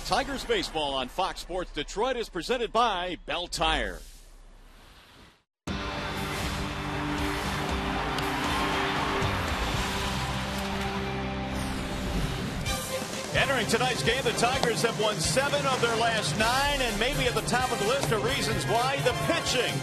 Tigers baseball on Fox Sports Detroit is presented by Bell Tire. Entering tonight's game, the Tigers have won 7 of their last 9, and maybe at the top of the list are reasons why: the pitching.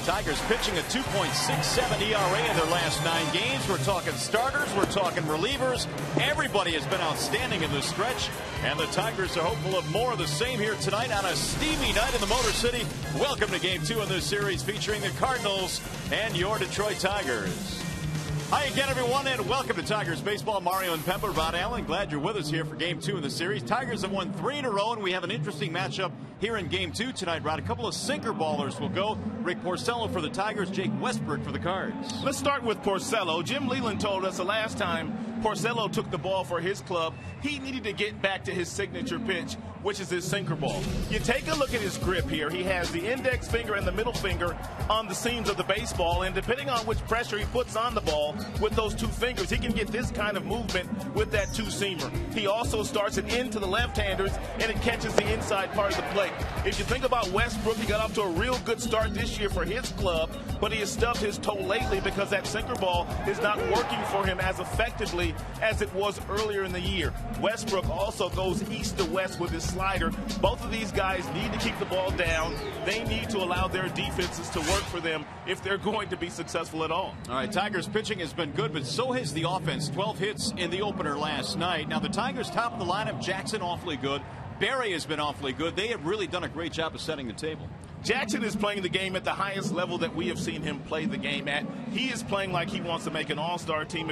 Tigers pitching a 2.67 ERA in their last 9 games. We're talking starters, we're talking relievers. Everybody has been outstanding in this stretch, and the Tigers are hopeful of more of the same here tonight on a steamy night in the Motor City. Welcome to Game 2 in this series featuring the Cardinals and your Detroit Tigers. Hi again, everyone, and welcome to Tigers Baseball. Mario and Pember, Rod Allen, glad you're with us here for Game 2 in the series. Tigers have won 3 in a row, and we have an interesting matchup here in Game 2 tonight, Rod. A couple of sinker ballers will go. Rick Porcello for the Tigers, Jake Westbrook for the Cards. Let's start with Porcello. Jim Leland told us the last time Porcello took the ball for his club, he needed to get back to his signature pitch, which is his sinker ball. You take a look at his grip here. He has the index finger and the middle finger on the seams of the baseball, and depending on which pressure he puts on the ball with those 2 fingers, he can get this kind of movement with that 2-seamer. He also starts it into the left-handers, and it catches the inside part of the plate. If you think about Westbrook, he got off to a real good start this year for his club, but he has stubbed his toe lately because that sinker ball is not working for him as effectively as it was earlier in the year. Westbrook also goes east to west with his slider. Both of these guys need to keep the ball down. They need to allow their defenses to work for them if they're going to be successful at all. All right, Tigers pitching has been good, but so has the offense. 12 hits in the opener last night. Now the Tigers top of the lineup. Jackson awfully good. Barry has been awfully good. They have really done a great job of setting the table. Jackson is playing the game at the highest level that we have seen him play the game at. He is playing like he wants to make an all-star team.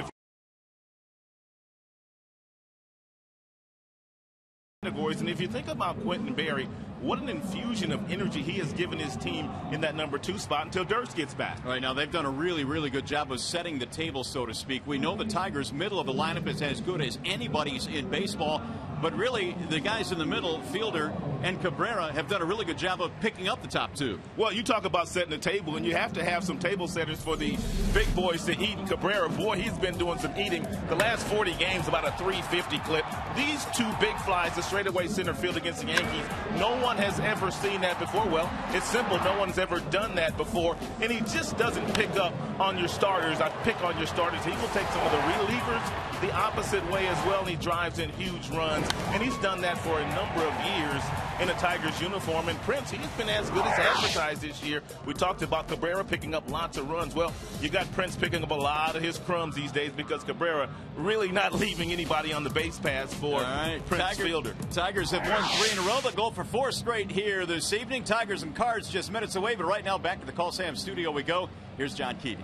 And if you think about Quentin Berry, what an infusion of energy he has given his team in that number 2 spot until Durst gets back. All right, now they've done a really good job of setting the table, so to speak. We know the Tigers' middle of the lineup is as good as anybody's in baseball, but really the guys in the middle, Fielder and Cabrera, have done a really good job of picking up the top 2. Well, you talk about setting the table, and you have to have some table setters for the big boys to eat. And Cabrera, boy, he's been doing some eating. The last 40 games, about a 350 clip. These 2 big flies to straightaway center field against the Yankees, no one has ever seen that before. Well, it's simple. No one's ever done that before, and he just doesn't pick up on your starters. I pick on your starters. He will take some of the relievers the opposite way as well, and he drives in huge runs, and he's done that for a number of years in a Tigers uniform. And Prince, he's been as good as advertised this year. We talked about Cabrera picking up lots of runs. Well, you got Prince picking up a lot of his crumbs these days because Cabrera really not leaving anybody on the base paths for Prince Fielder. Tigers have won 3 in a row. They'll go for 4 straight here this evening. Tigers and Cards just minutes away, but right now back to the Call Sam studio we go. Here's John Keating.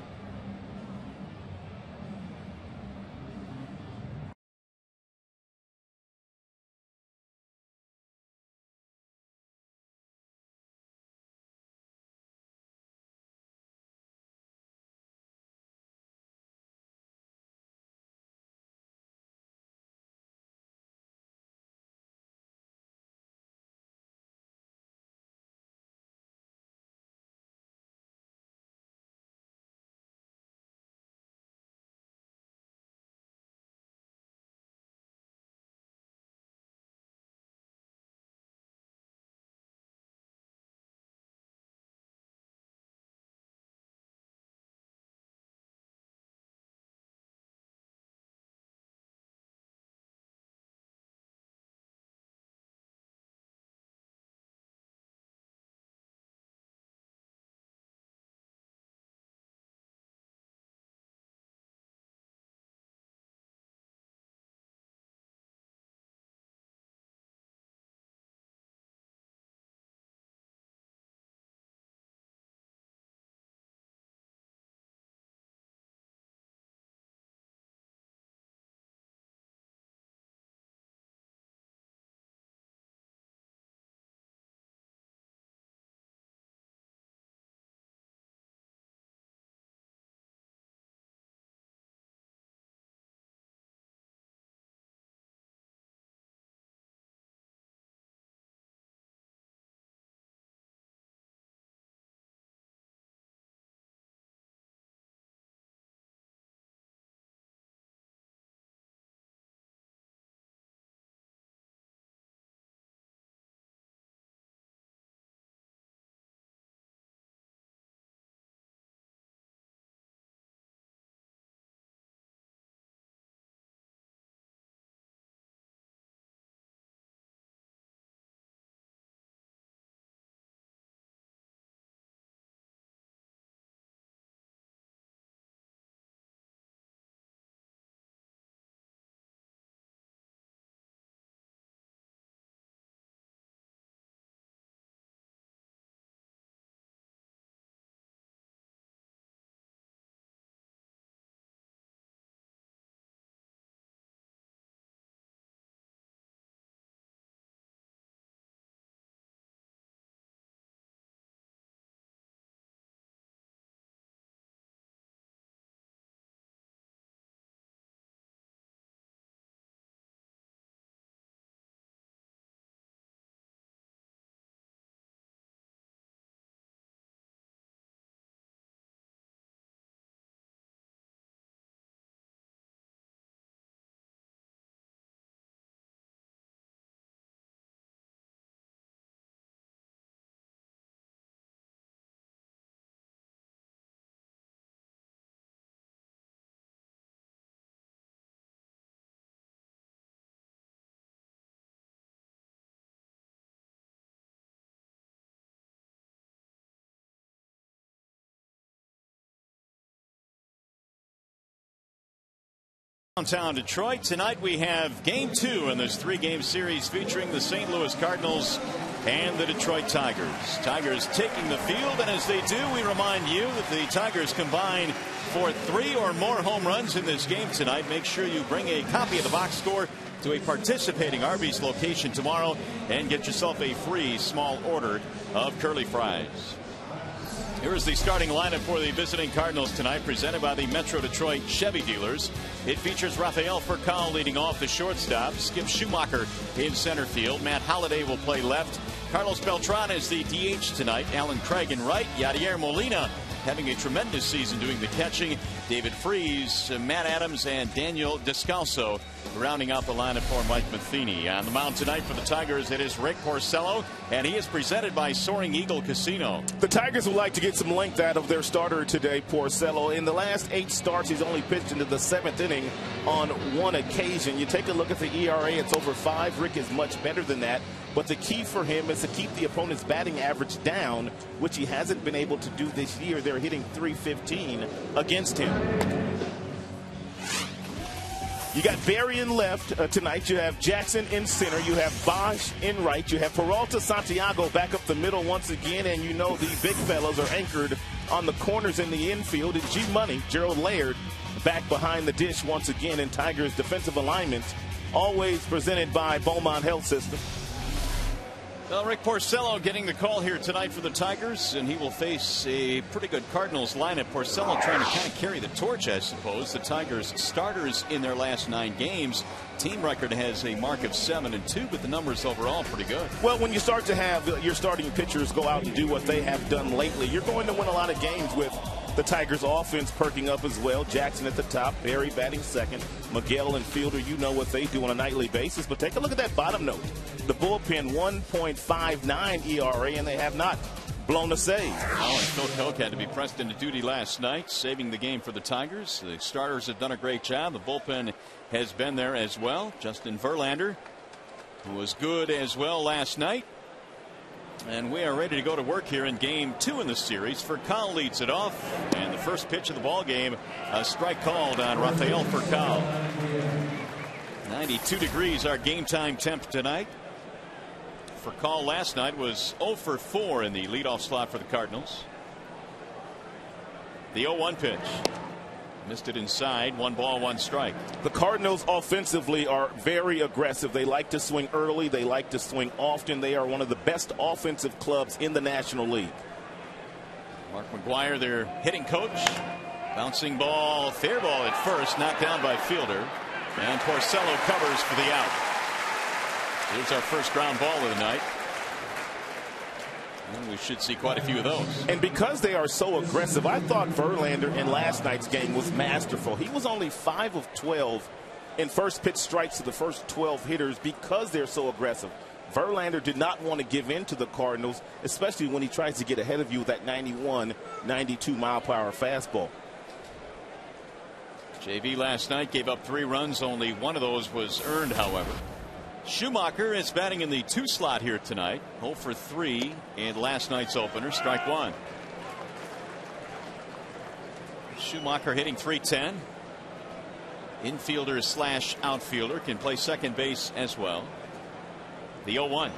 Downtown Detroit. Tonight we have game 2 in this 3-game series featuring the St. Louis Cardinals and the Detroit Tigers. Tigers taking the field, and as they do, we remind you that the Tigers combine for 3 or more home runs in this game tonight. Make sure you bring a copy of the box score to a participating Arby's location tomorrow and get yourself a free small order of curly fries. Here is the starting lineup for the visiting Cardinals tonight, presented by the Metro Detroit Chevy dealers. It features Rafael Furcal leading off the shortstop, Skip Schumacher in center field. Matt Holliday will play left. Carlos Beltran is the DH tonight. Alan Craig in right. Yadier Molina having a tremendous season doing the catching. David Freese, Matt Adams, and Daniel Descalso rounding out the lineup for Mike Matheny. On the mound tonight for the Tigers, it is Rick Porcello, and he is presented by Soaring Eagle Casino. The Tigers would like to get some length out of their starter today, Porcello. In the last 8 starts, he's only pitched into the 7th inning on 1 occasion. You take a look at the ERA, it's over 5. Rick is much better than that. But the key for him is to keep the opponent's batting average down, which he hasn't been able to do this year. They're hitting .315 against him. You got Barry in left tonight. You have Jackson in center. You have Bosch in right. You have Peralta Santiago back up the middle once again. And you know the big fellows are anchored on the corners in the infield. And G-Money, Gerald Laird, back behind the dish once again in Tigers' defensive alignment. Always presented by Beaumont Health System. Well, Rick Porcello getting the call here tonight for the Tigers, and he will face a pretty good Cardinals lineup. Porcello trying to kind of carry the torch, I suppose. The Tigers starters in their last 9 games. Team record has a mark of 7-2, but the numbers overall pretty good. Well, when you start to have your starting pitchers go out and do what they have done lately, you're going to win a lot of games with the Tigers offense perking up as well. Jackson at the top, Barry batting second, Miguel and Fielder, you know what they do on a nightly basis. But take a look at that bottom note. The bullpen 1.59 ERA, and they have not blown a save. Oh, and Phil Koch had to be pressed into duty last night, saving the game for the Tigers. The starters have done a great job. The bullpen has been there as well. Justin Verlander, who was good as well last night. And we are ready to go to work here in game 2 in the series. Furcal leads it off, and the first pitch of the ball game, a strike called on Rafael Furcal. 92 degrees our game time temp tonight. Furcal last night was 0 for 4 in the leadoff slot for the Cardinals. The 0-1 pitch. Missed it inside. 1 ball, 1 strike. The Cardinals offensively are very aggressive. They like to swing early. They like to swing often. They are one of the best offensive clubs in the National League. Mark McGuire, their hitting coach. Bouncing ball, fair ball at first, knocked down by Fielder. And Porcello covers for the out. Here's our first ground ball of the night. And we should see quite a few of those. And because they are so aggressive, I thought Verlander in last night's game was masterful. He was only 5 of 12 in first pitch strikes to the first 12 hitters because they're so aggressive. Verlander did not want to give in to the Cardinals, especially when he tries to get ahead of you with that 91, 92 mile per hour fastball. JV last night gave up 3 runs. Only 1 of those was earned, however. Schumacher is batting in the 2 slot here tonight. 0 for 3 in last night's opener. Strike 1. Schumacher hitting .310. Infielder / outfielder, can play second base as well. The 0-1.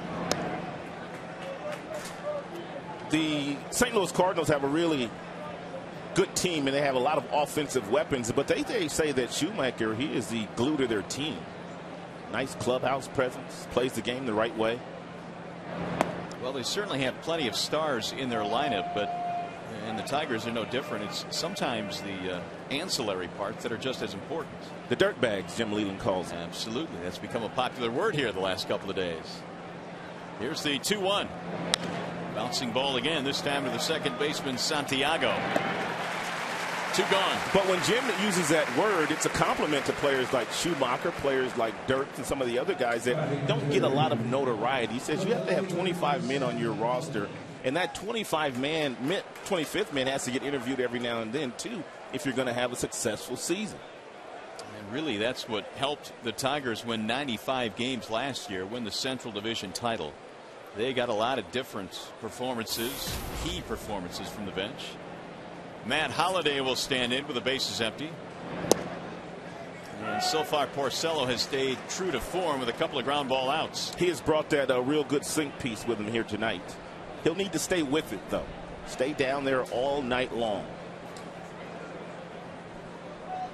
The St. Louis Cardinals have a really good team, and they have a lot of offensive weapons, but they say that Schumacher, he is the glue to their team. Nice clubhouse presence, plays the game the right way. Well, they certainly have plenty of stars in their lineup, and the Tigers are no different. It's sometimes the ancillary parts that are just as important. The dirt bags, Jim Leland calls them. Absolutely. That's become a popular word here the last couple of days. Here's the 2-1. Bouncing ball again, this time to the second baseman, Santiago. 2 gone. But when Jim uses that word, it's a compliment to players like Schumacher, players like Dirk, and some of the other guys that don't get a lot of notoriety. He says you have to have 25 men on your roster, and that 25th man has to get interviewed every now and then, too, if you're going to have a successful season. And really, that's what helped the Tigers win 95 games last year, win the Central Division title. They got a lot of different performances, key performances from the bench. Matt Holliday will stand in with the bases empty. And so far, Porcello has stayed true to form with a couple of ground ball outs. He has brought that real good sink piece with him here tonight. He'll need to stay with it, though. Stay down there all night long.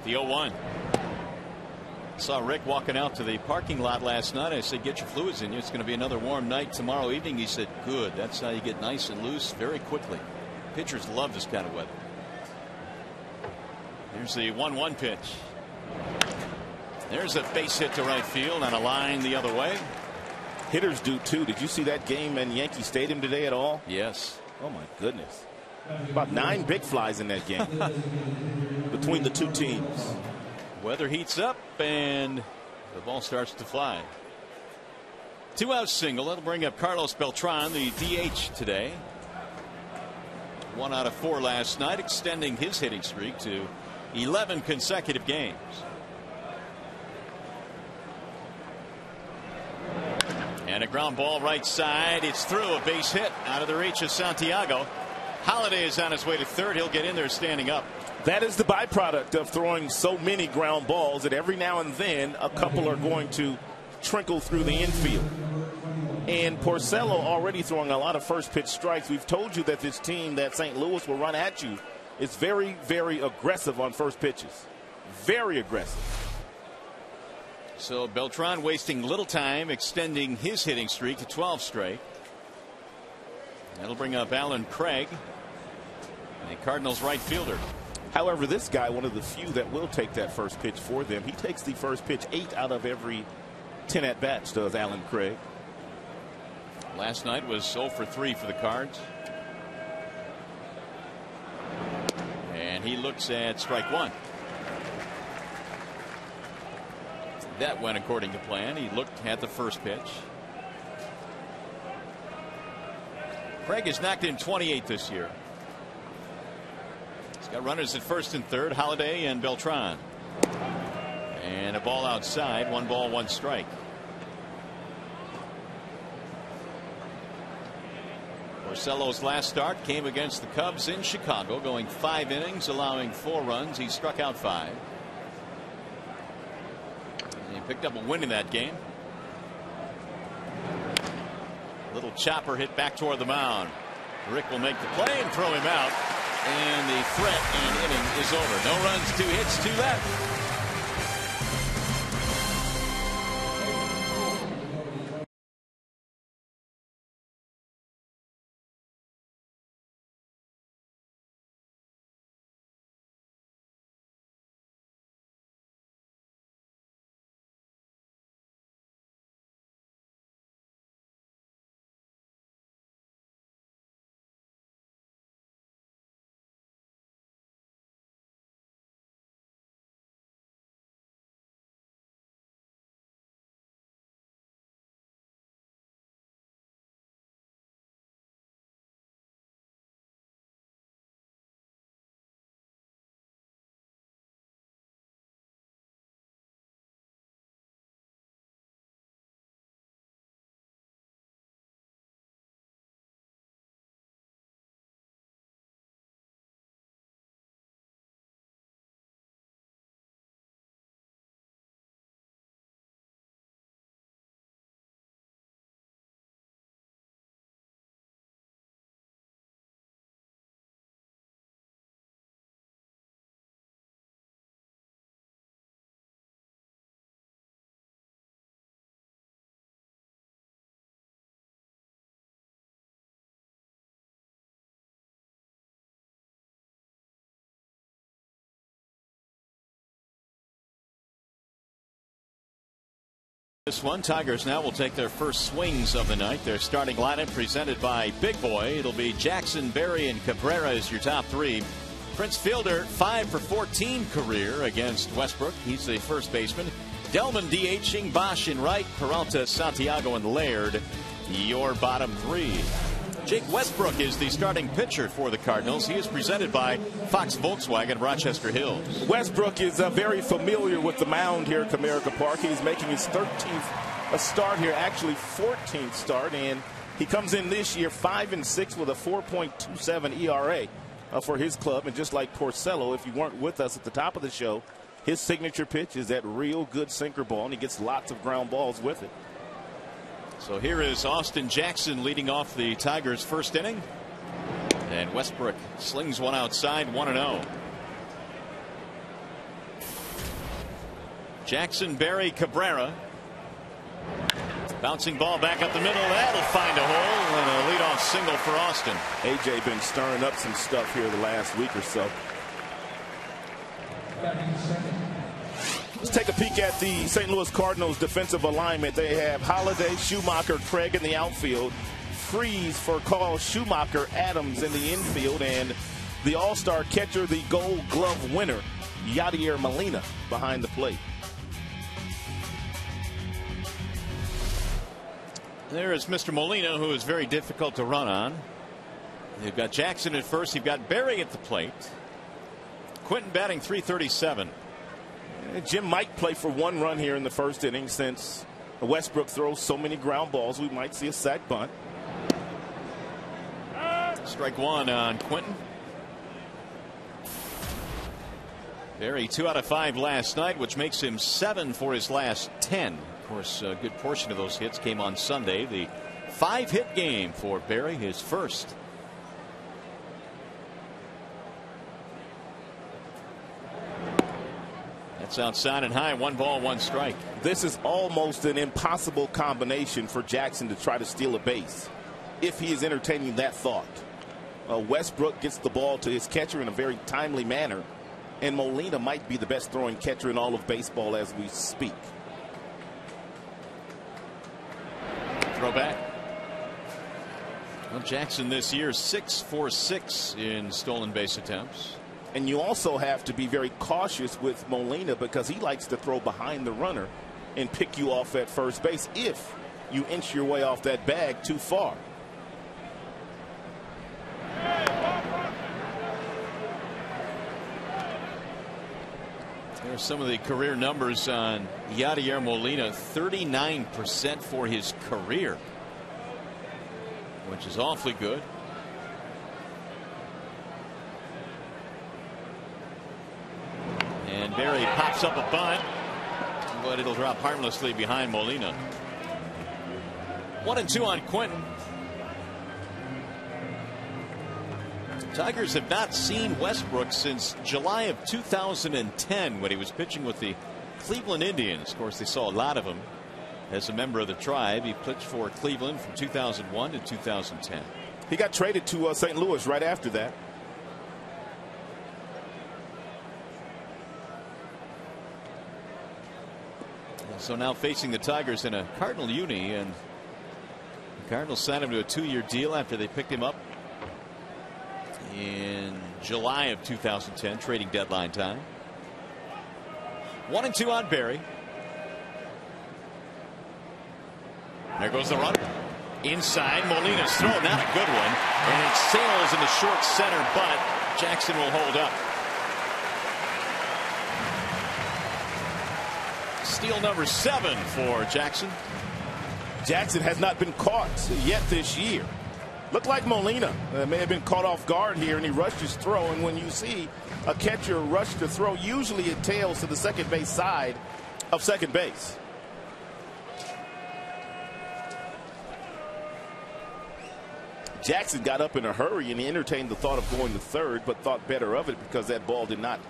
The 0-1. Saw Rick walking out to the parking lot last night. I said, get your fluids in you. It's going to be another warm night tomorrow evening. He said, good. That's how you get nice and loose very quickly. Pitchers love this kind of weather. Here's the 1-1 pitch. There's a base hit to right field on a line the other way. Hitters do too. Did you see that game in Yankee Stadium today at all? Yes. Oh my goodness. About 9 big flies in that game between the two teams. Weather heats up and the ball starts to fly. 2-out single. That'll bring up Carlos Beltran, the DH today. 1 out of 4 last night, extending his hitting streak to 11 consecutive games. And a ground ball right side. It's through, a base hit out of the reach of Santiago. Holiday is on his way to third. He'll get in there standing up. That is the byproduct of throwing so many ground balls that every now and then a couple are going to trickle through the infield. And Porcello already throwing a lot of first pitch strikes. We've told you that this team that St. Louis will run at you is very, very aggressive on first pitches. Very aggressive. So Beltran wasting little time, extending his hitting streak to 12 straight. That'll bring up Alan Craig, a Cardinals right fielder. However, this guy, one of the few that will take that first pitch for them. He takes the first pitch 8 out of every 10 at-bats, does Alan Craig. Last night was 0 for 3 for the Cards. And he looks at strike 1. That went according to plan. He looked at the first pitch. Craig has knocked in 28 this year. He's got runners at first and third, Holiday and Beltran. And a ball outside, 1 ball, 1 strike. Porcello's last start came against the Cubs in Chicago, going 5 innings, allowing 4 runs. He struck out 5. And he picked up a win in that game. Little chopper hit back toward the mound. Rick will make the play and throw him out. And the threat and inning is over. No runs, 2 hits, 2 left. This one, Tigers now will take their first swings of the night. Their starting lineup presented by Big Boy. It'll be Jackson, Berry, and Cabrera as your top 3. Prince Fielder, 5 for 14 career against Westbrook. He's the first baseman. Delman DHing, Bosch in right, Peralta, Santiago, and Laird, your bottom 3. Jake Westbrook is the starting pitcher for the Cardinals. He is presented by Fox Volkswagen, Rochester Hills. Westbrook is very familiar with the mound here at Comerica Park. He's making his 13th start here, actually 14th start, and he comes in this year 5-6 with a 4.27 ERA for his club. And just like Porcello, if you weren't with us at the top of the show, His signature pitch is that real good sinker ball, and he gets lots of ground balls with it. So here is Austin Jackson leading off the Tigers' first inning. And Westbrook slings one outside, 1-0. Jackson, Berry, Cabrera. Bouncing ball back up the middle. That'll find a hole, and a leadoff single for Austin. A.J. been stirring up some stuff here the last week or so. Let's take a peek at the St. Louis Cardinals defensive alignment. They have Holiday, Schumacher, Craig in the outfield. Freeze for Carl Schumacher, Adams in the infield, and the all-star catcher, the Gold Glove winner, Yadier Molina behind the plate. There is Mr. Molina, who is very difficult to run on. You've got Jackson at first. You've got Berry at the plate. Quentin batting .337. Jim might play for one run here in the first inning since Westbrook throws so many ground balls. We might see a sac bunt. Strike one on Quentin. Berry 2 out of 5 last night, which makes him 7 for his last 10. Of course, a good portion of those hits came on Sunday. The 5-hit game for Berry, his first. That's outside and high. 1 ball, 1 strike. This is almost an impossible combination for Jackson to try to steal a base, if he is entertaining that thought. Westbrook gets the ball to his catcher in a very timely manner, and Molina might be the best throwing catcher in all of baseball as we speak. Throw back. Well, Jackson this year 6 for 6 in stolen base attempts. And you also have to be very cautious with Molina because he likes to throw behind the runner and pick you off at first base if you inch your way off that bag too far. There's some of the career numbers on Yadier Molina. 39% for his career, which is awfully good. And Berry pops up a bunt, but it'll drop harmlessly behind Molina. 1-2 on Quentin. Tigers have not seen Westbrook since July of 2010 when he was pitching with the Cleveland Indians. Of course, they saw a lot of him as a member of the tribe. He pitched for Cleveland from 2001 to 2010. He got traded to St. Louis right after that. So now facing the Tigers in a Cardinal uni, and the Cardinals signed him to a 2-year deal after they picked him up in July of 2010, trading deadline time. 1-2 on Berry. There goes the runner. Inside, Molina's throw, not a good one. And it sails into short center, but Jackson will hold up. Steal number 7 for Jackson. Jackson has not been caught yet this year. Looked like Molina may have been caught off guard here, and he rushed his throw. And when you see a catcher rush to throw, usually it tails to the second base side of second base. Jackson got up in a hurry, and he entertained the thought of going to third, but thought better of it because that ball did not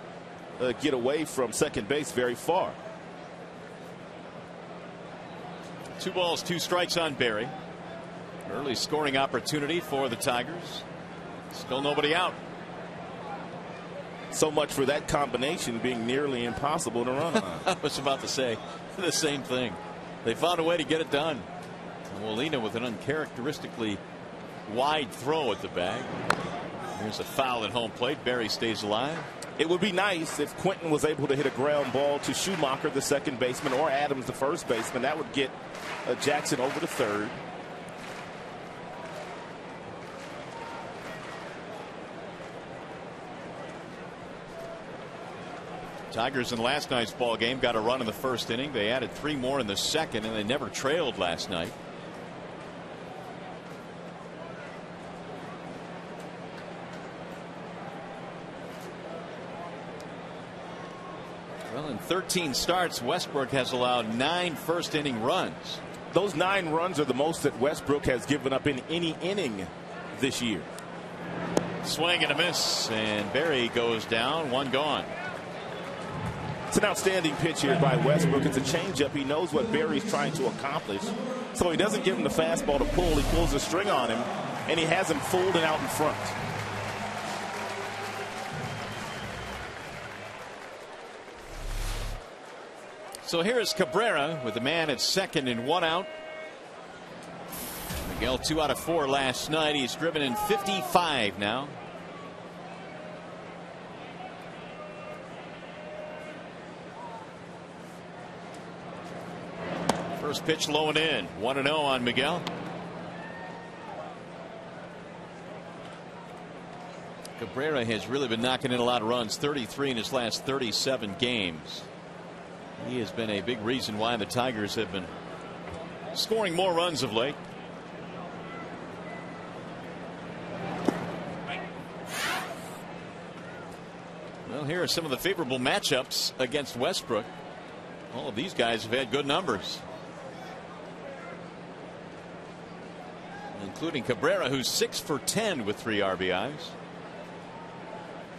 get away from second base very far. 2 balls, 2 strikes on Berry. Early scoring opportunity for the Tigers. Still nobody out. So much for that combination being nearly impossible to run on. I was about to say the same thing. They found a way to get it done. Molina with an uncharacteristically wide throw at the bag. Here's a foul at home plate. Berry stays alive. It would be nice if Quentin was able to hit a ground ball to Schumacher, the second baseman, or Adams, the first baseman. That would get Jackson over to third. Tigers in last night's ball game got a run in the first inning. They added 3 more in the second, and they never trailed last night. Well, in 13 starts, Westbrook has allowed 9 first-inning runs. Those 9 runs are the most that Westbrook has given up in any inning this year. Swing and a miss, and Berry goes down, 1 gone. It's an outstanding pitch here by Westbrook. It's a changeup. He knows what Berry's trying to accomplish, so he doesn't give him the fastball to pull. He pulls a string on him, and he has him folding out in front. So here is Cabrera with the man at second and 1 out. Miguel 2 out of 4 last night. He's driven in 55 now. First pitch low and in. 1-0 on Miguel. Cabrera has really been knocking in a lot of runs. 33 in his last 37 games. He has been a big reason why the Tigers have been scoring more runs of late. Well, here are some of the favorable matchups against Westbrook. All of these guys have had good numbers, including Cabrera, who's 6 for 10 with 3 RBIs.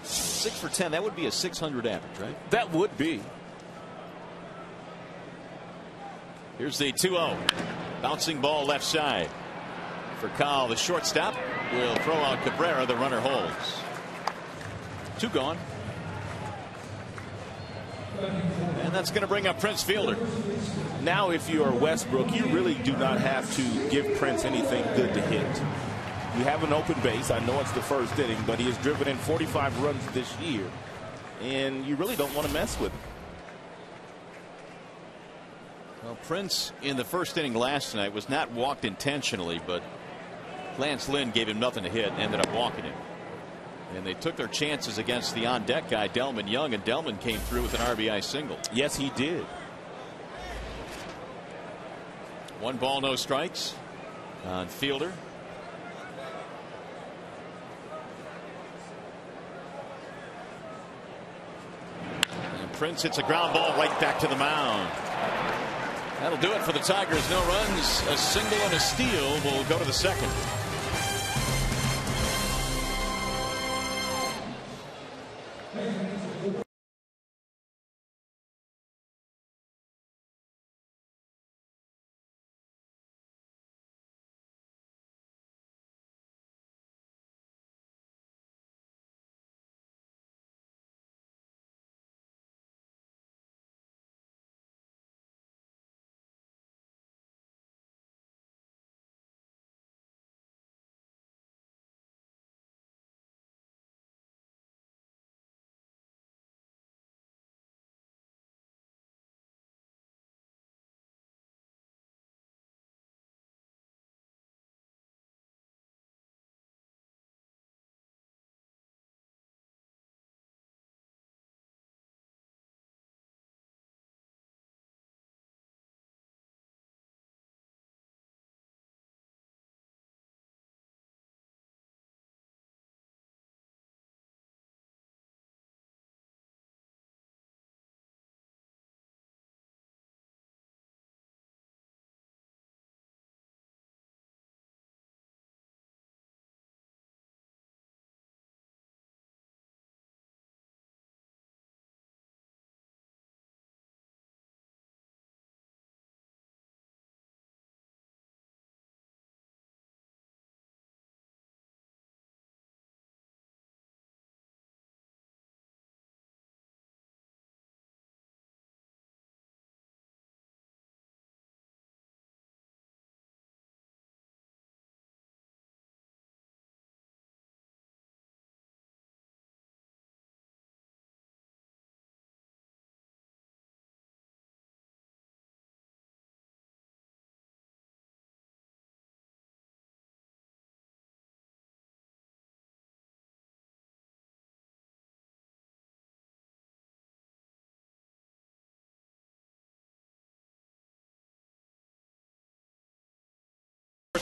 6 for 10, that would be a 600 average, right? That would be. Here's the 2-0. Bouncing ball left side. For Kyle, the shortstop will throw out Cabrera. The runner holds. 2 gone. And that's going to bring up Prince Fielder. Now, if you are Westbrook, you really do not have to give Prince anything good to hit. You have an open base. I know it's the first inning, but he has driven in 45 runs this year, and you really don't want to mess with him. Well, Prince in the first inning last night was not walked intentionally, but Lance Lynn gave him nothing to hit and ended up walking him. And they took their chances against the on-deck guy, Delman Young, and Delman came through with an RBI single. Yes, he did. 1 ball, no strikes on Fielder. And Prince hits a ground ball right back to the mound. That'll do it for the Tigers. No runs, a single and a steal will go to the second.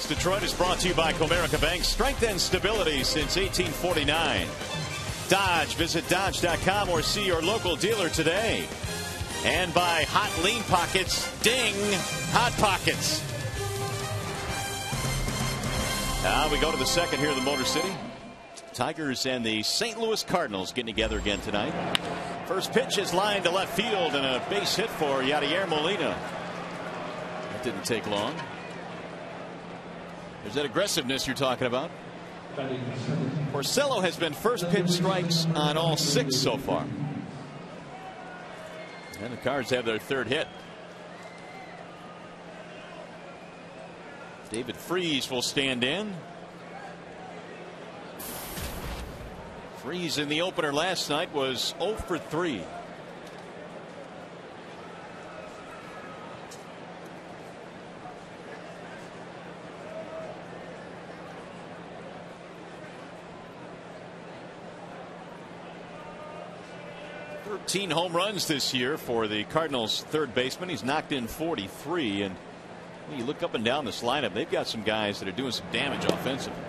Detroit is brought to you by Comerica Bank. Strength and stability since 1849. Dodge. Visit Dodge.com or see your local dealer today. And by Hot Lean Pockets, ding, Hot Pockets. Now we go to the second here in the Motor City. Tigers and the St. Louis Cardinals getting together again tonight. First pitch is lined to left field and a base hit for Yadier Molina. That didn't take long. There's that aggressiveness you're talking about. Porcello has been first pitch strikes on all 6 so far. And the Cards have their third hit. David Freese will stand in. Freese in the opener last night was 0 for 3. Home runs this year for the Cardinals third baseman. He's knocked in 43, and when you look up and down this lineup, they've got some guys that are doing some damage offensively.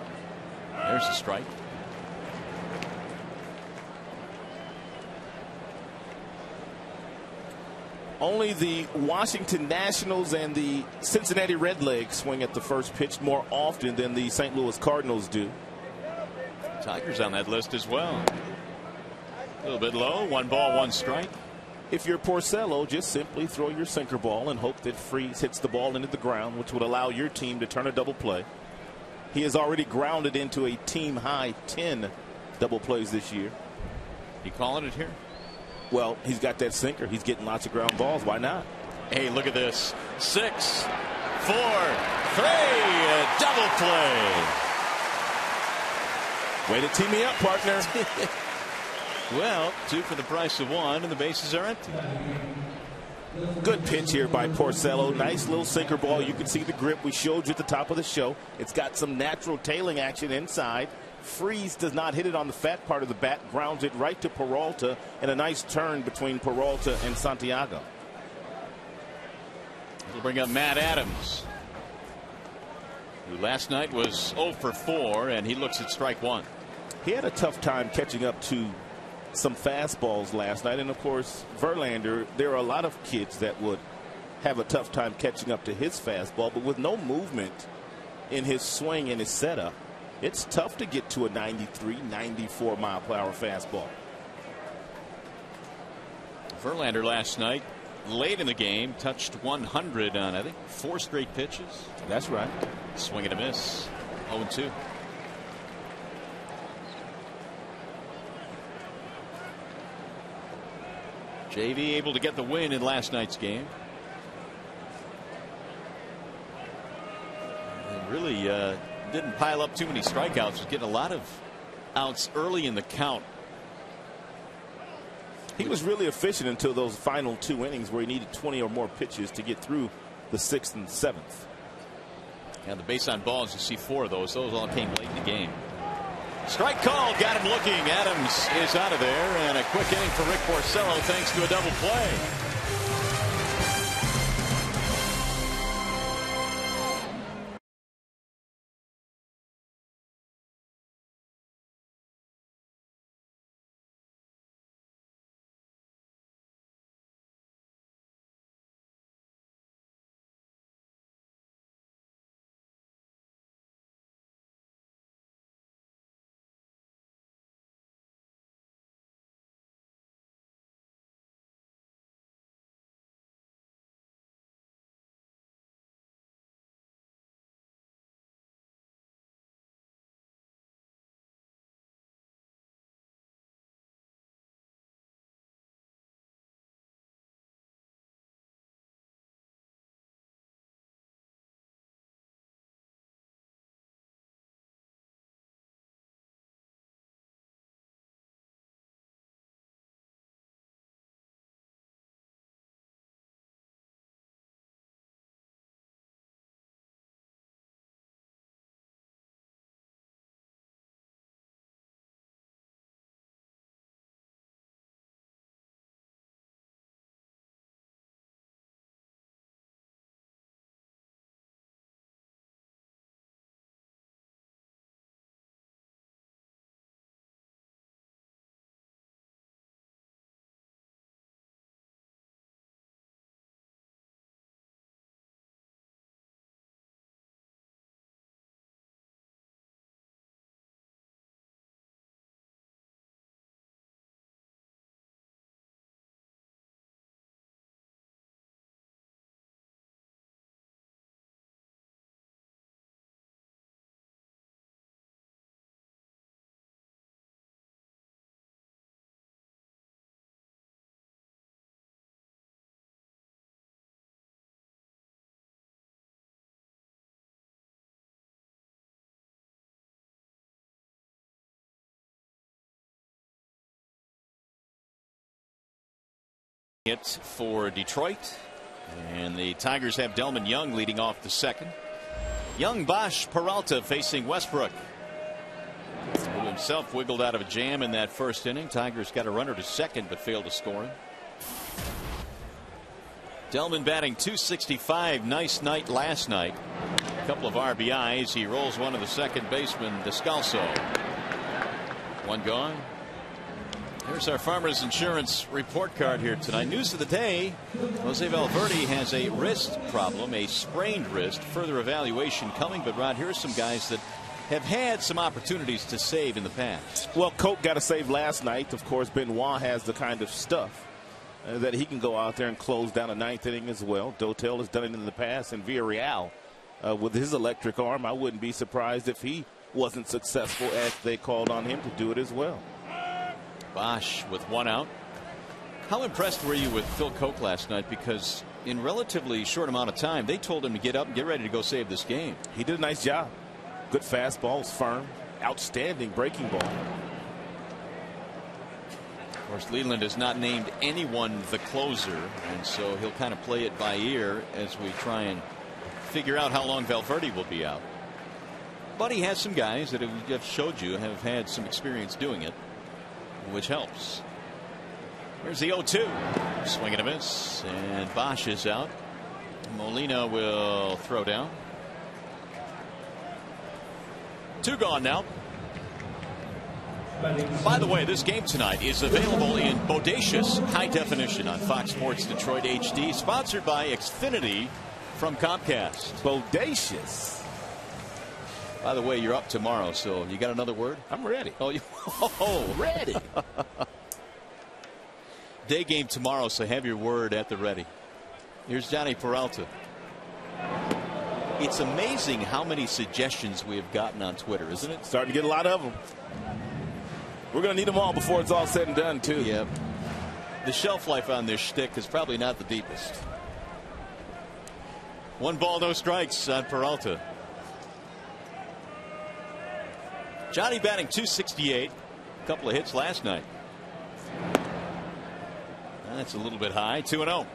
There's a strike. Only the Washington Nationals and the Cincinnati Redlegs swing at the first pitch more often than the St. Louis Cardinals do. Tigers on that list as well. A little bit low. 1 ball, 1 strike. If you're Porcello, just simply throw your sinker ball and hope that Freese hits the ball into the ground, which would allow your team to turn a double play. He has already grounded into a team high 10 double plays this year. You calling it here? Well, he's got that sinker. He's getting lots of ground balls. Why not? Hey, look at this. 6, 4, 3, a double play. Way to tee me up, partner. Well, 2 for the price of 1, and the bases are empty. Good pitch here by Porcello. Nice little sinker ball. You can see the grip we showed you at the top of the show. It's got some natural tailing action inside. Freese does not hit it on the fat part of the bat, grounds it right to Peralta, and a nice turn between Peralta and Santiago. We'll bring up Matt Adams, who last night was 0 for 4, and he looks at strike 1. He had a tough time catching up to some fastballs last night, and of course Verlander, there are a lot of kids that would have a tough time catching up to his fastball, but with no movement in his swing and his setup, it's tough to get to a 93, 94 mile per hour fastball. Verlander last night, late in the game, touched 100 on, I think, 4 straight pitches. That's right. Swing and a miss. 0-2. JV able to get the win in last night's game. And really didn't pile up too many strikeouts. Was getting a lot of outs early in the count. He was really efficient until those final 2 innings where he needed 20 or more pitches to get through the 6th and 7th. And the base on balls, you see 4 of those. Those all came late in the game. Strike called, got him looking. Adams is out of there, and a quick inning for Rick Porcello thanks to a double play. Hit for Detroit, and the Tigers have Delman Young leading off the second. Young, Bosch, Peralta facing Westbrook, who himself wiggled out of a jam in that first inning. Tigers got a runner to second but failed to score him. Delman batting .265. Nice night last night. A couple of RBIs. He rolls one of the second baseman, Descalso. One gone. Here's our Farmers Insurance report card here tonight. News of the day: Jose Valverde has a wrist problem, a sprained wrist. Further evaluation coming. But Rod, here are some guys that have had some opportunities to save in the past. Well, Coke got a save last night. Of course, Benoit has the kind of stuff that he can go out there and close down a ninth inning as well. Dotel has done it in the past, and Villarreal with his electric arm, I wouldn't be surprised if he wasn't successful as they called on him to do it as well. Bosch with one out. How impressed were you with Phil Coke last night? Because in relatively short amount of time, they told him to get up and get ready to go save this game. He did a nice job. Good fastballs, firm, outstanding breaking ball. Of course, Leland has not named anyone the closer, and so he'll kind of play it by ear as we try and figure out how long Valverde will be out. But he has some guys that have just showed you have had some experience doing it, which helps. Here's the 0-2. Swing and a miss, and Bosch is out. Molina will throw down. Two gone now. By the way, this game tonight is available in bodacious high definition on Fox Sports Detroit HD, sponsored by Xfinity from Comcast. Bodacious. By the way, you're up tomorrow, so you got another word? I'm ready. Ready. Day game tomorrow, so have your word at the ready. Here's Johnny Peralta. It's amazing how many suggestions we have gotten on Twitter, isn't it? Starting to get a lot of them. We're going to need them all before it's all said and done, too. Yep. The shelf life on this shtick is probably not the deepest. 1 ball, no strikes on Peralta. Johnny batting .268. A couple of hits last night. That's a little bit high. 2-0.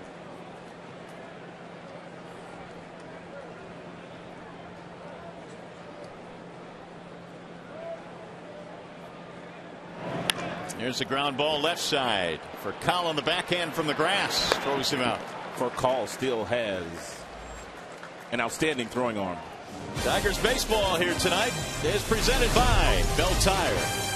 Here's a ground ball left side for Collin. The backhand from the grass throws him out. Furcal still has an outstanding throwing arm. Tigers baseball here tonight is presented by Bell Tire.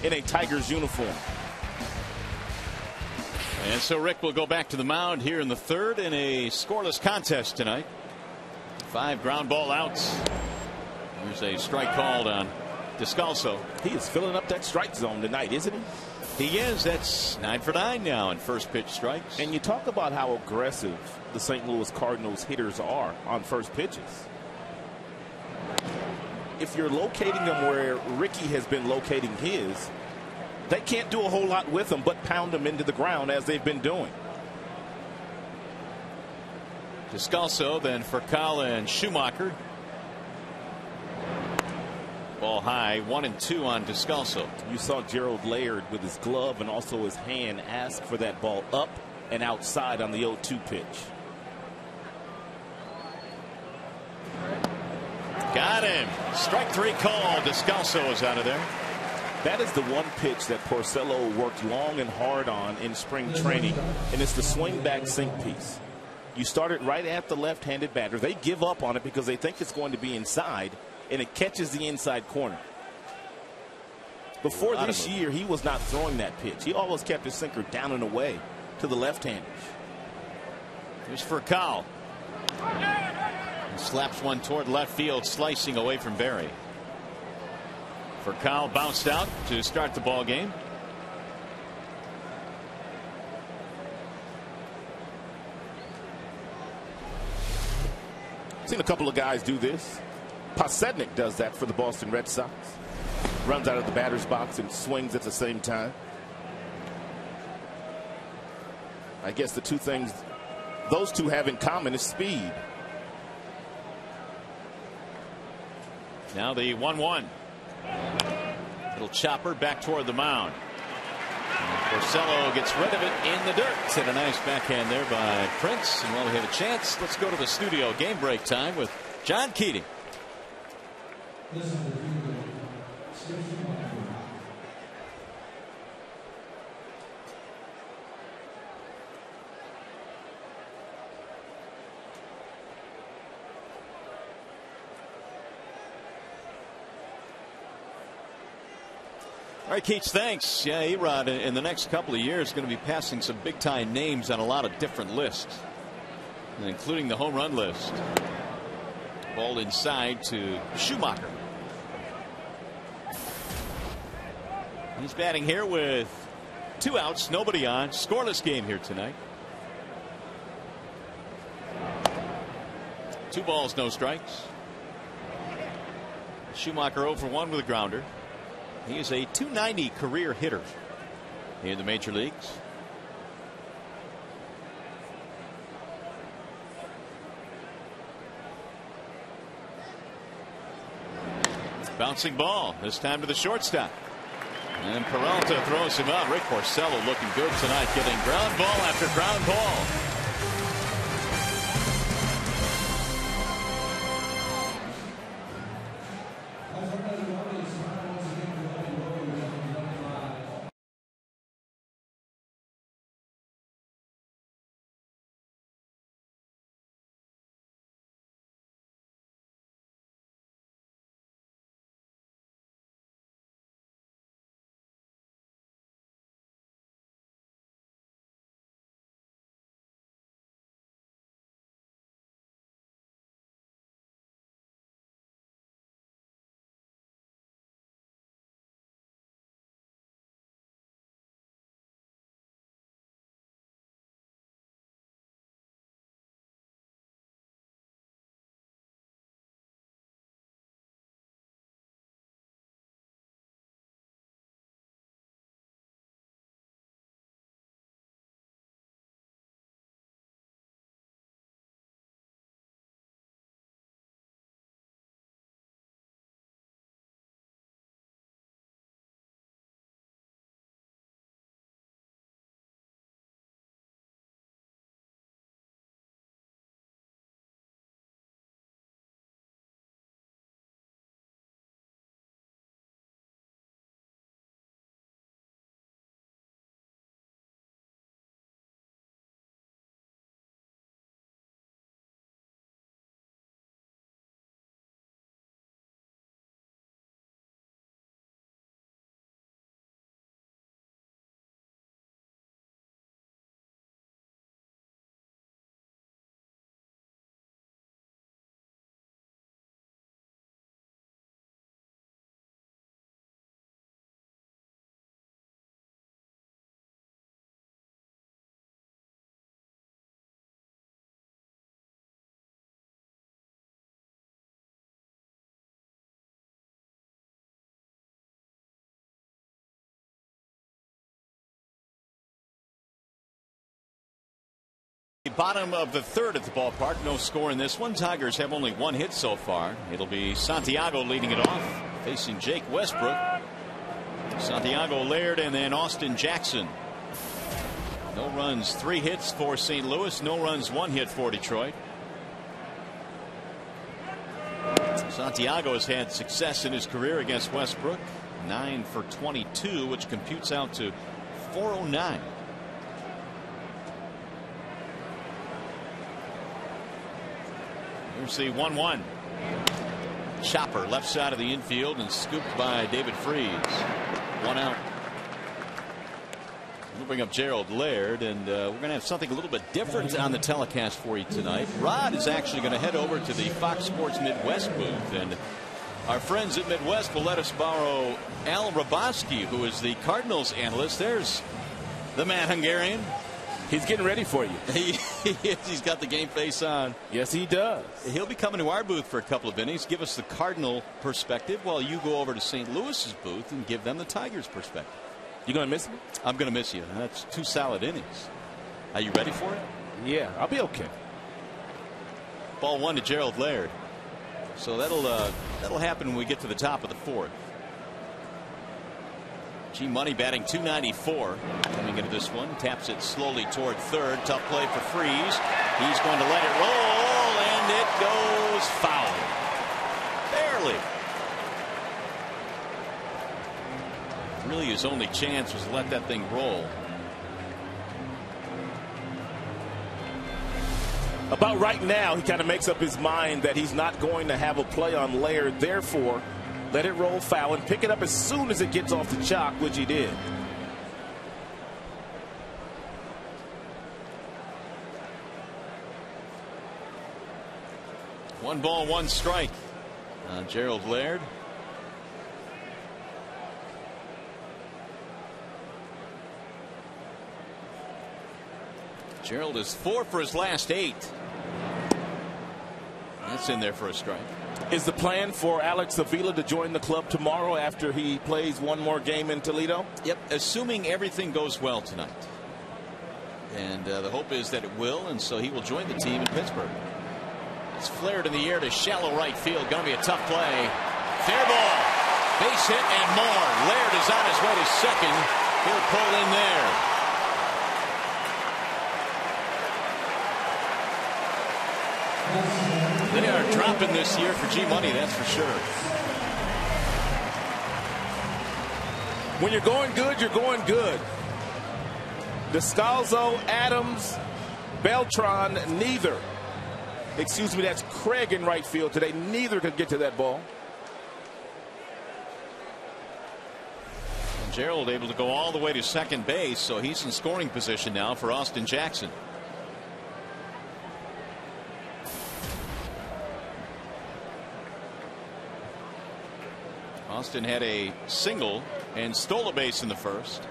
in a Tigers uniform. And so Rick will go back to the mound here in the third in a scoreless contest tonight. 5 ground ball outs. There's a strike called on Descalso. He is filling up that strike zone tonight, isn't he? He is. That's 9 for 9 now in first pitch strikes. And you talk about how aggressive the St. Louis Cardinals hitters are on first pitches. If you're locating them where Ricky has been locating his, they can't do a whole lot with them but pound them into the ground as they've been doing. Descalso, then Furcal and Schumacher. Ball high, 1-2 on Descalso. You saw Gerald Laird with his glove and also his hand ask for that ball up and outside on the 0-2 pitch. Got him. Strike 3 call. Descalso is out of there. That is the one pitch that Porcello worked long and hard on in spring training, and it's the swing back sink piece. You start it right at the left-handed batter. They give up on it because they think it's going to be inside, and it catches the inside corner. Before this year, he was not throwing that pitch. He always kept his sinker down and away to the left-handers. Here's Furcal. He slaps one toward left field, slicing away from Barry. Furcal bounced out to start the ball game. Seen a couple of guys do this. Pasednik does that for the Boston Red Sox. Runs out of the batter's box and swings at the same time. I guess the two things those two have in common is speed. Now the 1-1. Little chopper back toward the mound. Porcello gets rid of it in the dirt. And a nice backhand there by Prince. And while we have a chance, let's go to the studio. Game break time with John Keating. All right, Keats, thanks. Yeah, Erod in the next couple of years is going to be passing some big time names on a lot of different lists, including the home run list. Ball inside to Schumacher. He's batting here with 2 outs, nobody on. Scoreless game here tonight. 2 balls, no strikes. Schumacher 0 for 1 with a grounder. He is a .290 career hitter in the major leagues. Bouncing ball, this time to the shortstop. And Peralta throws him out. Rick Porcello looking good tonight, getting ground ball after ground ball. Bottom of the third at the ballpark. No score in this one. Tigers have only one hit so far. It'll be Santiago leading it off, facing Jake Westbrook. Santiago, Laird, and then Austin Jackson. No runs, 3 hits for St. Louis. No runs, 1 hit for Detroit. Santiago has had success in his career against Westbrook. 9 for 22, which computes out to 409. Here's the 1-1. Chopper left side of the infield and scooped by David Freese. 1 out. We'll bring up Gerald Laird, and we're going to have something a little bit different on the telecast for you tonight. Rod is actually going to head over to the Fox Sports Midwest booth, and our friends at Midwest will let us borrow Al Raboski, who is the Cardinals analyst. There's the man Hungarian. He's getting ready for you. He's got the game face on. Yes, he does. He'll be coming to our booth for a couple of innings, give us the Cardinal perspective, while you go over to St. Louis's booth and give them the Tigers perspective. You going to miss me? I'm going to miss you. That's 2 solid innings. Are you ready for it? Yeah, I'll be okay. Ball 1 to Gerald Laird. So that'll happen when we get to the top of the 4th. G Money batting .294 coming into this one. Taps it slowly toward third. Tough play for Freese. He's going to let it roll, and it goes foul. Barely. Really, his only chance was to let that thing roll. About right now, he kind of makes up his mind that he's not going to have a play on Laird. Therefore, let it roll foul and pick it up as soon as it gets off the chalk, which he did. One ball, 1 strike. Gerald Laird. Gerald is 4 for his last 8. That's in there for a strike. Is the plan for Alex Avila to join the club tomorrow after he plays one more game in Toledo? Yep, assuming everything goes well tonight. And the hope is that it will, and so he will join the team in Pittsburgh. It's flared in the air to shallow right field. Going to be a tough play. Fair ball. Base hit and more. Laird is on his way to second. He'll pull in there. They are dropping this year for G Money, that's for sure. When you're going good, you're going good. Descalzo, Adams, Beltran, neither. Excuse me, that's Craig in right field today. Neither could get to that ball. And Gerald able to go all the way to second base, so he's in scoring position now for Austin Jackson. Austin had a single and stole a base in the first.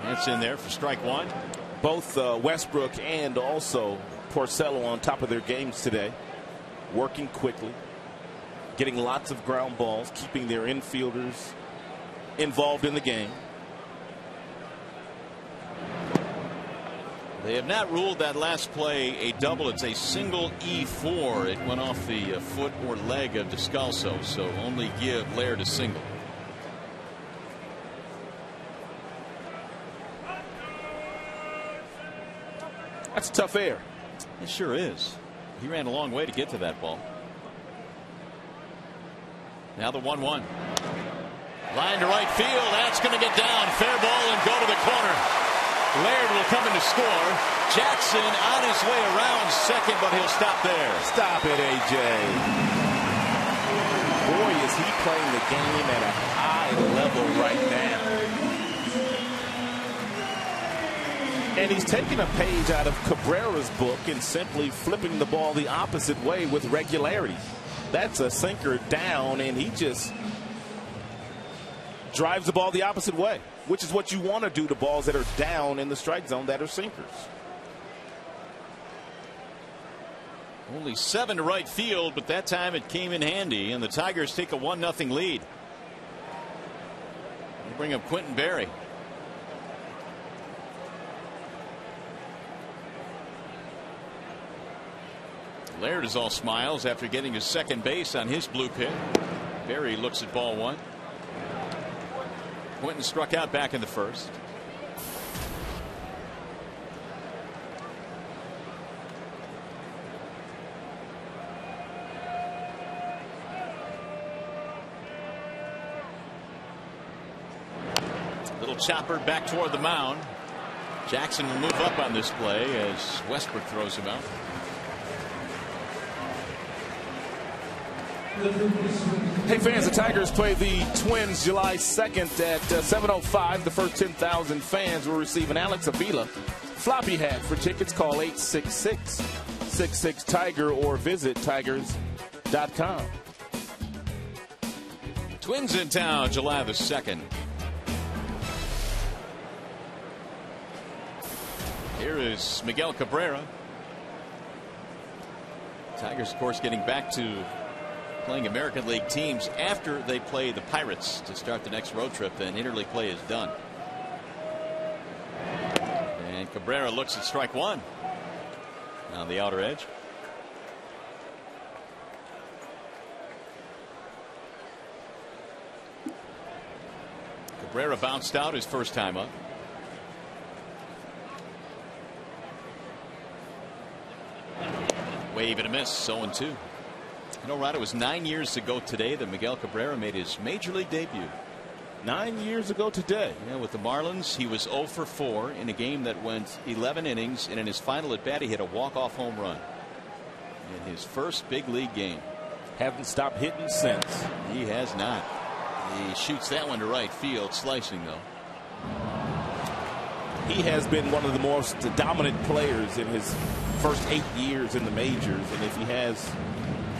That's in there for strike 1. Both Westbrook and also Porcello on top of their games today. Working quickly. Getting lots of ground balls. Keeping their infielders involved in the game. They have not ruled that last play a double. It's a single E4. It went off the foot or leg of Descalso, so only give Laird a single. That's tough air. It sure is. He ran a long way to get to that ball. Now the 1-1. Line to right field. That's going to get down. Fair ball and go to the corner. Laird will come in to score. Jackson on his way around second, but he'll stop there. Stop it, AJ. Boy, is he playing the game at a high level right now. And he's taking a page out of Cabrera's book and simply flipping the ball the opposite way with regularity. That's a sinker down, and he just drives the ball the opposite way, which is what you want to do to balls that are down in the strike zone that are sinkers. Only 7 to right field, but that time it came in handy, and the Tigers take a 1-0 lead. They bring up Quentin Berry. Laird is all smiles after getting his second base on his blue pit. Berry looks at ball one. Quinton struck out back in the first. Little chopper back toward the mound. Jackson will move up on this play as Westbrook throws him out. Hey fans, the Tigers play the Twins July 2nd at 7:05. The first 10,000 fans will receive an Alex Avila floppy hat. For tickets, call 866-66-TIGER or visit tigers.com. Twins in town July the 2nd. Here is Miguel Cabrera. Tigers, of course, getting back to playing American League teams after they play the Pirates to start the next road trip, and interleague play is done. And Cabrera looks at strike one on the outer edge. Cabrera bounced out his first time up. Wave and a miss, 0-2. You know, Rod, it was 9 years ago today that Miguel Cabrera made his major league debut. 9 years ago today. Yeah, with the Marlins, he was 0 for 4 in a game that went 11 innings, and in his final at bat, he hit a walk-off home run in his first big league game. Haven't stopped hitting since. He has not. He shoots that one to right field, slicing though. He has been one of the most dominant players in his first 8 years in the majors, and if he has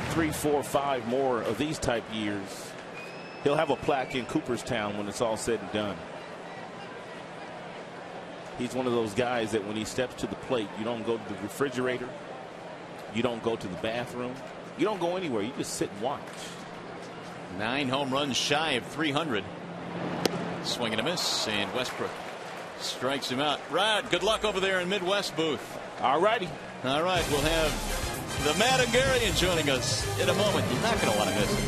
3, 4, 5 more of these type years, he'll have a plaque in Cooperstown when it's all said and done. He's one of those guys that when he steps to the plate, you don't go to the refrigerator, you don't go to the bathroom, you don't go anywhere, you just sit and watch. 9 home runs shy of 300. Swing and a miss, and Westbrook strikes him out. Rod, good luck over there in Midwest booth. All righty. All right, we'll have the Matt Hungarian joining us in a moment. You're not going to want to miss it.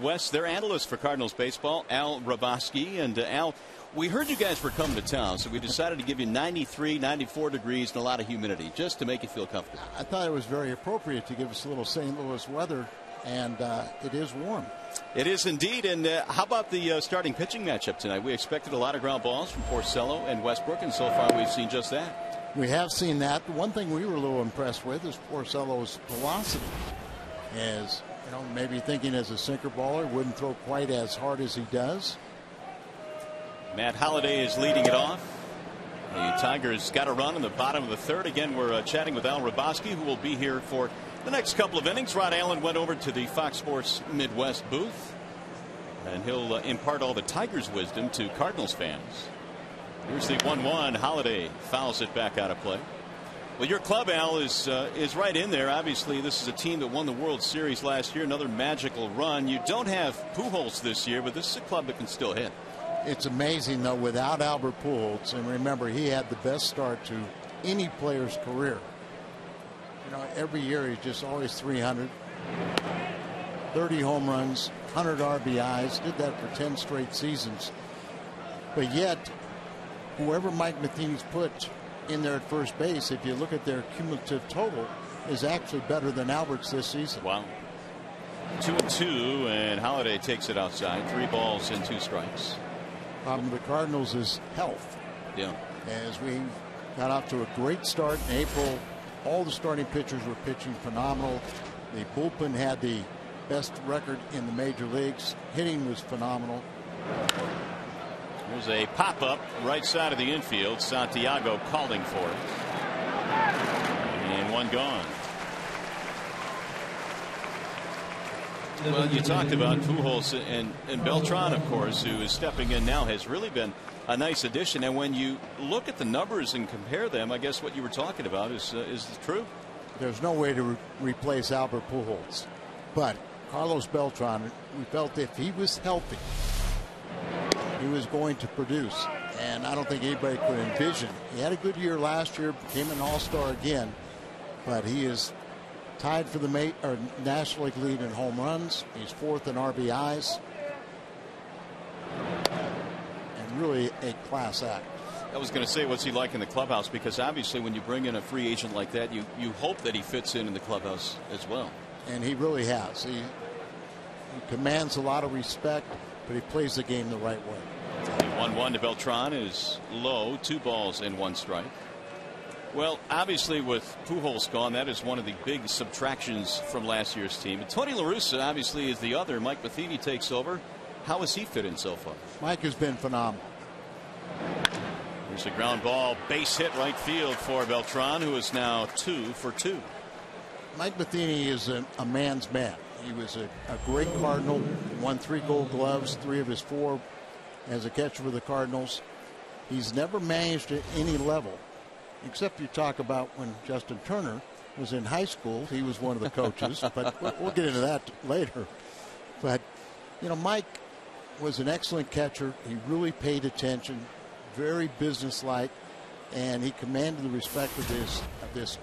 Wes, their analyst for Cardinals baseball, Al Raboski. And Al, we heard you guys were coming to town, so we decided to give you 93, 94 degrees and a lot of humidity just to make you feel comfortable. I thought it was very appropriate to give us a little St. Louis weather, and it is warm. It is indeed. And how about the starting pitching matchup tonight? We expected a lot of ground balls from Porcello and Westbrook, and so far we've seen just that. We have seen that. The one thing we were a little impressed with is Porcello's velocity. As you know, maybe thinking as a sinker baller, wouldn't throw quite as hard as he does. Matt Holliday is leading it off. The Tigers got a run in the bottom of the third. Again, we're chatting with Al Raboski, who will be here for the next couple of innings. Rod Allen went over to the Fox Sports Midwest booth, and he'll impart all the Tigers' wisdom to Cardinals fans. Here's the 1-1. Holliday fouls it back out of play. Well, your club, Al, is right in there. Obviously, this is a team that won the World Series last year. Another magical run. You don't have Pujols this year, but this is a club that can still hit. It's amazing, though, without Albert Pujols, and remember, he had the best start to any player's career. You know, every year he's just always 300, 30 home runs, 100 RBIs, did that for 10 straight seasons. But yet, whoever Mike Matheny's put in there at first base, if you look at their cumulative total, is actually better than Albert's this season. Wow. 2-2, and Holliday takes it outside. 3 balls and 2 strikes. Problem with the Cardinals is health. Yeah. As we got off to a great start in April, all the starting pitchers were pitching phenomenal. The bullpen had the best record in the major leagues. Hitting was phenomenal. There's a pop-up right side of the infield. Santiago calling for it. And 1 gone. Well, you talked about Pujols and Beltran, of course, who is stepping in now, has really been a nice addition. And when you look at the numbers and compare them, I guess what you were talking about is true. There's no way to replace Albert Pujols. But Carlos Beltran, we felt if he was healthy, he was going to produce. And I don't think anybody could envision. He had a good year last year, became an all-star again. But he is tied for the National League lead in home runs. He's 4th in RBIs. And really a class act. I was going to say, what's he like in the clubhouse? Because obviously when you bring in a free agent like that, you hope that he fits in the clubhouse as well. And he really has. He commands a lot of respect, but he plays the game the right way. 1-1 to Beltran is low. 2 balls and 1 strike. Well, obviously with Pujols gone, that is one of the big subtractions from last year's team. But Tony La Russa obviously is the other. Mike Matheny takes over. How has he fit in so far? Mike has been phenomenal. There's a ground ball, base hit right field for Beltran, who is now 2 for 2. Mike Matheny is a man's man. He was a great Cardinal, won 3 Gold Gloves, 3 of his 4 as a catcher for the Cardinals. He's never managed at any level, except you talk about when Justin Turner was in high school. He was one of the coaches, but we'll get into that later. But, you know, Mike was an excellent catcher. He really paid attention, very businesslike, and he commanded the respect of this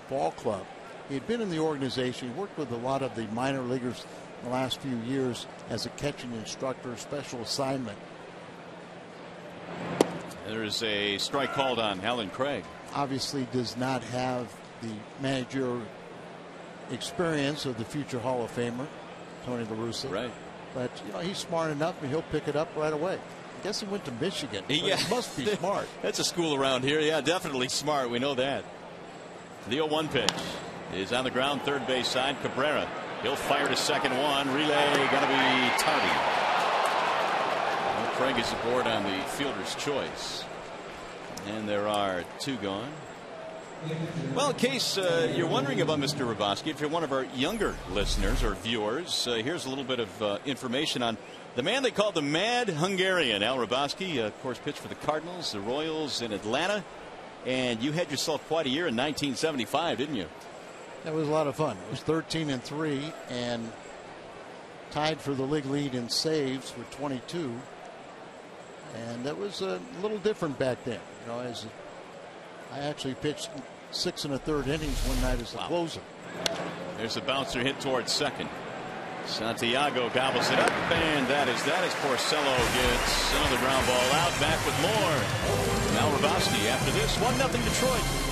ball club. He had been in the organization. He worked with a lot of the minor leaguers in the last few years as a catching instructor, special assignment. There is a strike called on Alan Craig. Obviously does not have the managerial experience of the future Hall of Famer, Tony La Russa. Right. But, you know, he's smart enough and he'll pick it up right away. I guess he went to Michigan. Yeah. He must be smart. That's a school around here. Yeah, definitely smart. We know that. The 0-1 pitch is on the ground, third base side. Cabrera. He'll fire to second one. Relay going to be tardy. Well, Craig is aboard on the fielder's choice. And there are 2 gone. Well, in case you're wondering about Mr. Raboski, if you're one of our younger listeners or viewers, here's a little bit of information on the man they call the Mad Hungarian. Al Raboski, of course, pitched for the Cardinals, the Royals in Atlanta. And you had yourself quite a year in 1975, didn't you? That was a lot of fun. It was 13-3 and tied for the league lead in saves with 22. And that was a little different back then. You know, as I actually pitched 6 1/3 innings one night as a closer. There's a bouncer hit towards second. Santiago gobbles it up, and that is Porcello gets another ground ball out. Back with more. Al Raboski after this. 1-0 Detroit.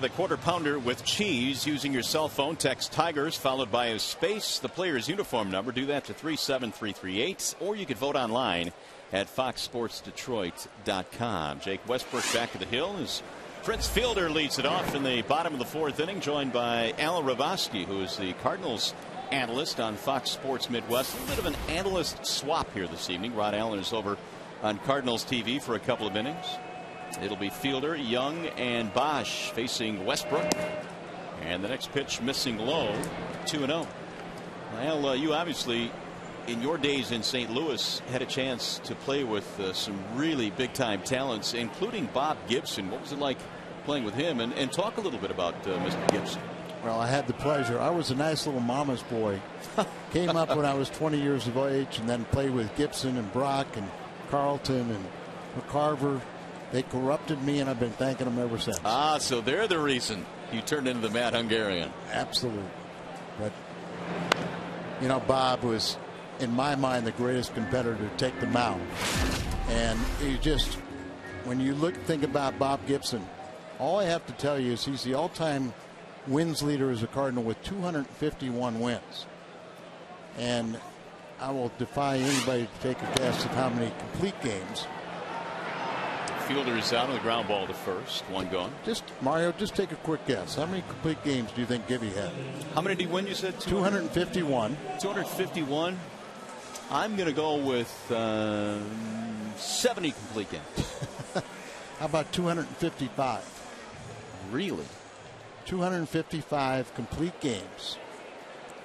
the Quarter Pounder with cheese using your cell phone. Text Tigers followed by a space, the player's uniform number. Do that to 37338, or you could vote online at foxsportsdetroit.com. Jake Westbrook back to the hill as Fritz Fielder leads it off in the bottom of the 4th inning, joined by Al Hrabosky, who is the Cardinals analyst on Fox Sports Midwest. A little bit of an analyst swap here this evening. Rod Allen is over on Cardinals TV for a couple of innings. It'll be Fielder, Young, and Bosch facing Westbrook. And the next pitch missing low, 2-0. Well, you obviously, in your days in St. Louis, had a chance to play with some really big-time talents, including Bob Gibson. What was it like playing with him? And talk a little bit about Mr. Gibson. Well, I had the pleasure. I was a nice little mama's boy. Came up when I was 20 years of age, and then played with Gibson and Brock and Carlton and McCarver. They corrupted me, and I've been thanking them ever since. Ah, so they're the reason you turned into the Mad Hungarian. Absolutely. But, you know, Bob was, in my mind, the greatest competitor to take the mound. And he just, when you think about Bob Gibson, all I have to tell you is he's the all-time wins leader as a Cardinal with 251 wins. And I will defy anybody to take a guess at how many complete games. Fielder is out on the ground ball to first. One gone. Mario, just take a quick guess. How many complete games do you think Gibby had? How many did he win? You said 251. 251. I'm going to go with 70 complete games. How about 255? Really? 255 complete games.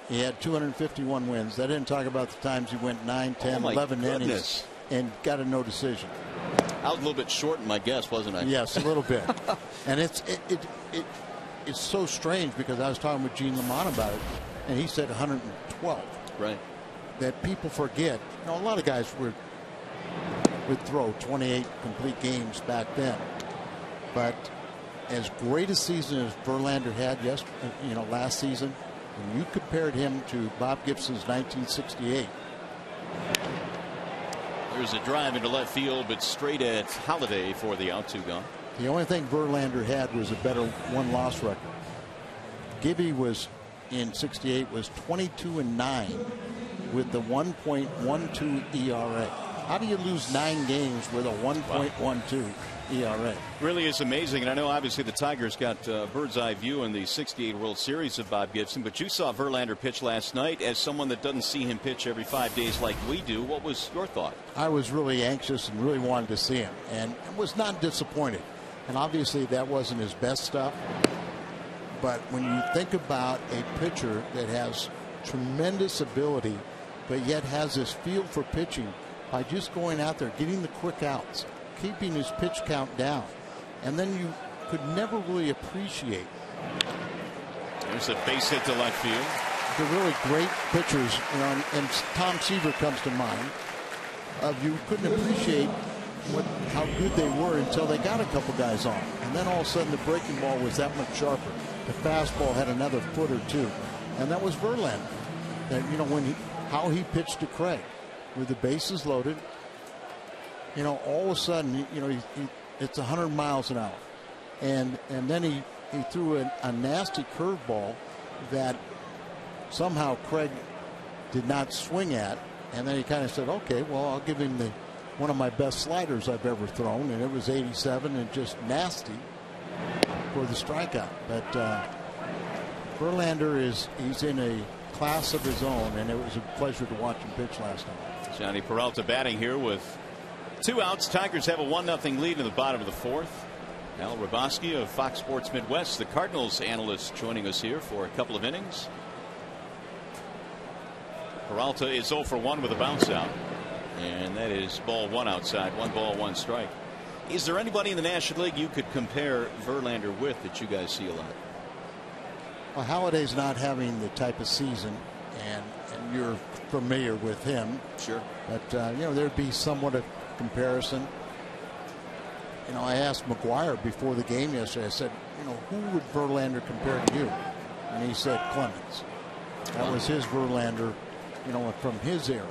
He had 251 wins. That didn't talk about the times he went 9, 10, 11 innings and got a no decision. I was a little bit short in my guess, wasn't I? Yes, a little bit. And it's so strange because I was talking with Gene Lamont about it, and he said 112. Right. That people forget. You know, a lot of guys would throw 28 complete games back then, but as great a season as Verlander had last season, when you compared him to Bob Gibson's 1968. There's a drive into left field, but straight at Holiday for the out. 2 gone. The only thing Verlander had was a better one-loss record. Gibby was in '68 was 22-9 with the 1.12 ERA. How do you lose 9 games with a 1.12 ERA? Really is amazing. And I know obviously the Tigers got bird's eye view in the '68 World Series of Bob Gibson, but you saw Verlander pitch last night. As someone that doesn't see him pitch every 5 days like we do, what was your thought? I was really anxious and really wanted to see him, and was not disappointed. And obviously that wasn't his best stuff. But when you think about a pitcher that has tremendous ability, but yet has this feel for pitching by just going out there, getting the quick outs, keeping his pitch count down, and then you could never really appreciate. There's a base hit to left field. The really great pitchers, and Tom Seaver comes to mind. You couldn't appreciate how good they were until they got a couple guys on, and then all of a sudden the breaking ball was that much sharper. The fastball had another foot or two, and that was Verlander. That how he pitched to Craig with the bases loaded. All of a sudden, it's 100 miles an hour, and then he threw a nasty curveball that somehow Craig did not swing at, and then he kind of said, "Okay, well, I'll give him one of my best sliders I've ever thrown," and it was 87 and just nasty for the strikeout. But Verlander he's in a class of his own, and it was a pleasure to watch him pitch last night. Johnny Peralta batting here with 2 outs. Tigers have a 1-0 lead in the bottom of the 4th. Al Hrabosky of Fox Sports Midwest, the Cardinals analyst, joining us here for a couple of innings. Peralta is 0 for 1 with a bounce out, and that is ball 1 outside. 1 ball, 1 strike. Is there anybody in the National League you could compare Verlander with that you guys see a lot? Well, Holiday's not having the type of season, and you're familiar with him. Sure. But there'd be somewhat of comparison. I asked McGuire before the game yesterday. I said, who would Verlander compare to you? And he said Clemens. That was his Verlander, from his era.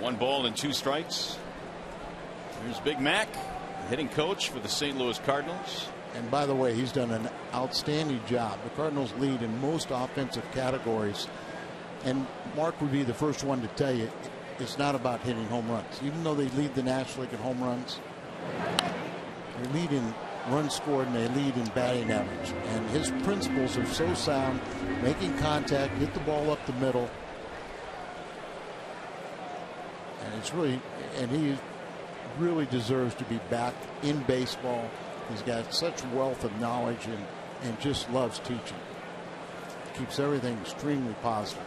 1 ball and 2 strikes. Here's Big Mac, hitting coach for the St. Louis Cardinals. And by the way, he's done an outstanding job. The Cardinals lead in most offensive categories. And Mark would be the first one to tell you it's not about hitting home runs. Even though they lead the National League in home runs, they lead in runs scored and they lead in batting average. And his principles are so sound, making contact, hit the ball up the middle. And it's really, and he really deserves to be back in baseball. He's got such wealth of knowledge and just loves teaching. Keeps everything extremely positive.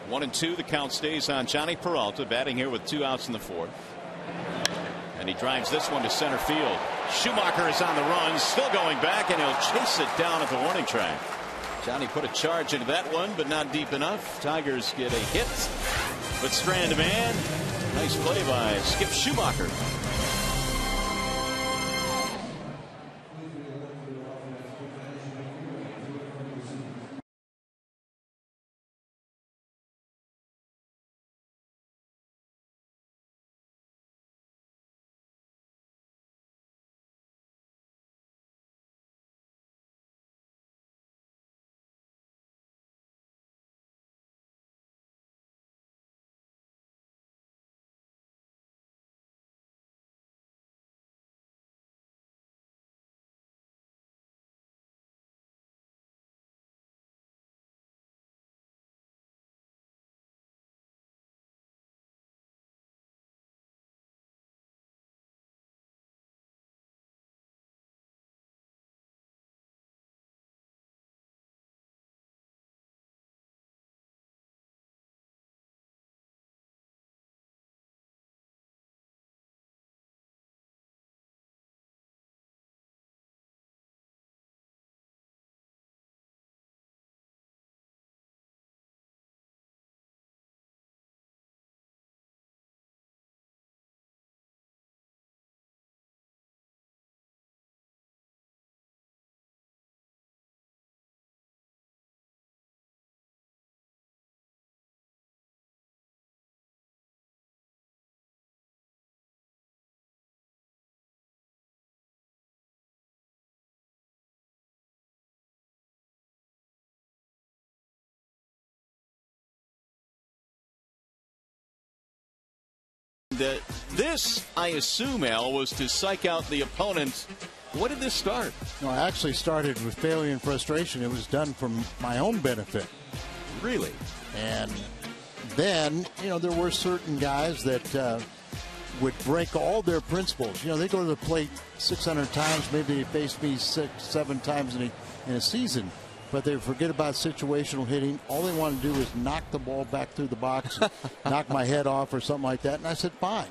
1-2. The count stays on Johnny Peralta, batting here with 2 outs in the 4th. And he drives this one to center field. Schumacher is on the run, still going back, and he'll chase it down at the warning track. Johnny put a charge into that one, but not deep enough. Tigers get a hit, but strand a man. Nice play by Skip Schumacher. This, I assume, Al, was to psych out the opponent. What did this start? No, I actually started with failure and frustration. It was done for my own benefit. Really? And then, there were certain guys that would break all their principles. They go to the plate 600 times. Maybe they face me 6-7 times in a season. But they forget about situational hitting. All they want to do is knock the ball back through the box, knock my head off or something like that. And I said, fine.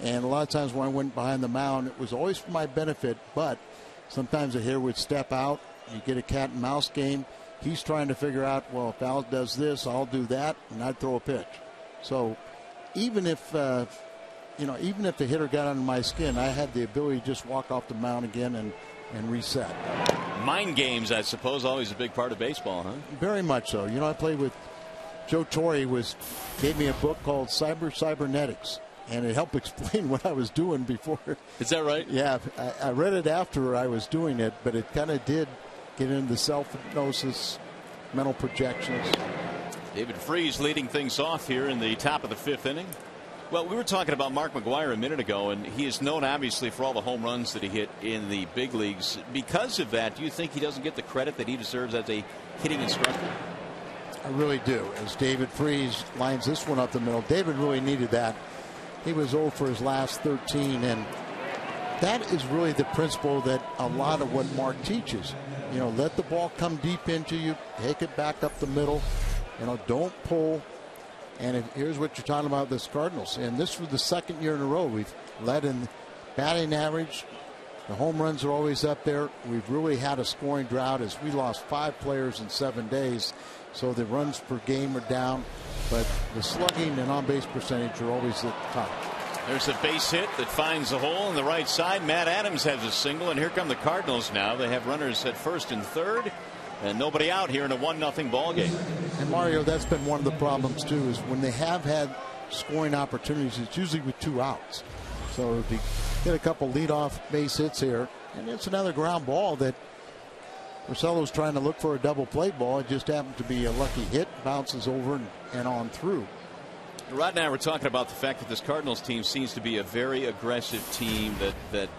And a lot of times when I went behind the mound, it was always for my benefit. But sometimes a hitter would step out. You get a cat and mouse game. He's trying to figure out, well, if Al does this, I'll do that, and I'd throw a pitch. So even if even if the hitter got under my skin, I had the ability to just walk off the mound again and reset. Mind games, I suppose, always a big part of baseball, huh? Very much so. I played with Joe Torre, gave me a book called Cybernetics, and it helped explain what I was doing before. Is that right? Yeah, I read it after I was doing it, but it kind of did get into self-hypnosis, mental projections. David Freese leading things off here in the top of the 5th inning. Well, we were talking about Mark McGwire a minute ago, and he is known, obviously, for all the home runs that he hit in the big leagues. Because of that, do you think he doesn't get the credit that he deserves as a hitting instructor? I really do. As David Freese lines this one up the middle, David really needed that. He was 0 for his last 13, and that is really the principle that a lot of what Mark teaches. Let the ball come deep into you, take it back up the middle, don't pull. And here's what you're talking about, this Cardinals. And this was the 2nd year in a row we've led in batting average. The home runs are always up there. We've really had a scoring drought as we lost 5 players in 7 days. So the runs per game are down. But the slugging and on-base percentage are always at the top. There's a base hit that finds a hole on the right side. Matt Adams has a single, and here come the Cardinals now. They have runners at 1st and 3rd. And nobody out here in a 1-0 ball game. And Mario, that's been one of the problems too, is when they have had scoring opportunities, it's usually with 2 outs. So if you get a couple leadoff base hits here, And it's another ground ball that Porcello's trying to look for a double play ball. It just happened to be a lucky hit, bounces over and on through. Rod and I were talking about the fact that this Cardinals team seems to be a very aggressive team that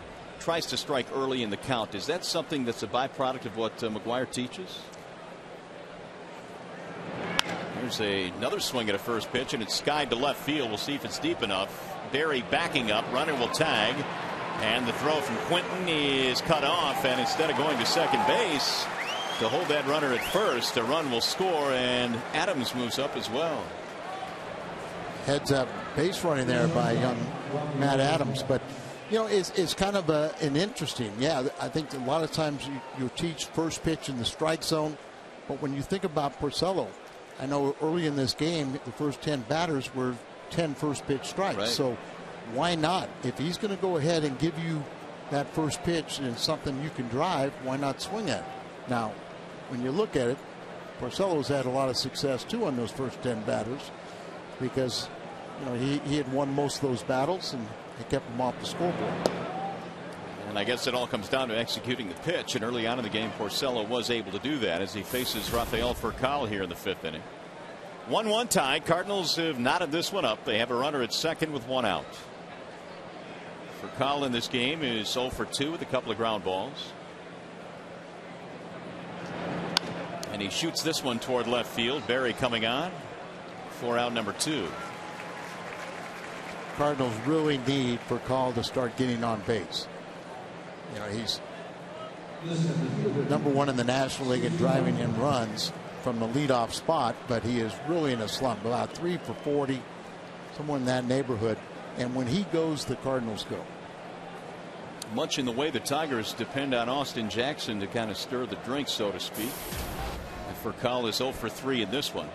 tries to strike early in the count. Is that something that's a byproduct of what McGuire teaches? Here's another swing at a first pitch, and it's skied to left field. We'll see if it's deep enough. Berry backing up. Runner will tag. And the throw from Quinton is cut off, and instead of going to second base to hold that runner at first, a run will score, and Adams moves up as well. Heads up base running there by young Matt Adams. But, you know, it's kind of an interesting. Yeah, I think a lot of times you teach first pitch in the strike zone. But when you think about Porcello, I know early in this game, the first 10 batters were 10 first pitch strikes. Right. So why not? If he's going to go ahead and give you that first pitch and something you can drive, why not swing at it? Now, when you look at it, Porcello's had a lot of success too on those first 10 batters because, you know, he had won most of those battles and it kept him off the scoreboard. And I guess it all comes down to executing the pitch. And early on in the game, Porcello was able to do that as he faces Rafael Furcal here in the 5th inning. 1-1 tie. Cardinals have knotted this one up. They have a runner at second with 1 out. Furcal in this game is 0 for 2 with a couple of ground balls. And he shoots this one toward left field. Berry coming on for out number 2. Cardinals really need Furcal to start getting on base. You know, he's #1 in the National League in driving in runs from the leadoff spot, but he is really in a slump. About 3 for 40, somewhere in that neighborhood. And when he goes, the Cardinals go. Much in the way the Tigers depend on Austin Jackson to kind of stir the drink, so to speak. And Furcal is 0 for 3 in this one.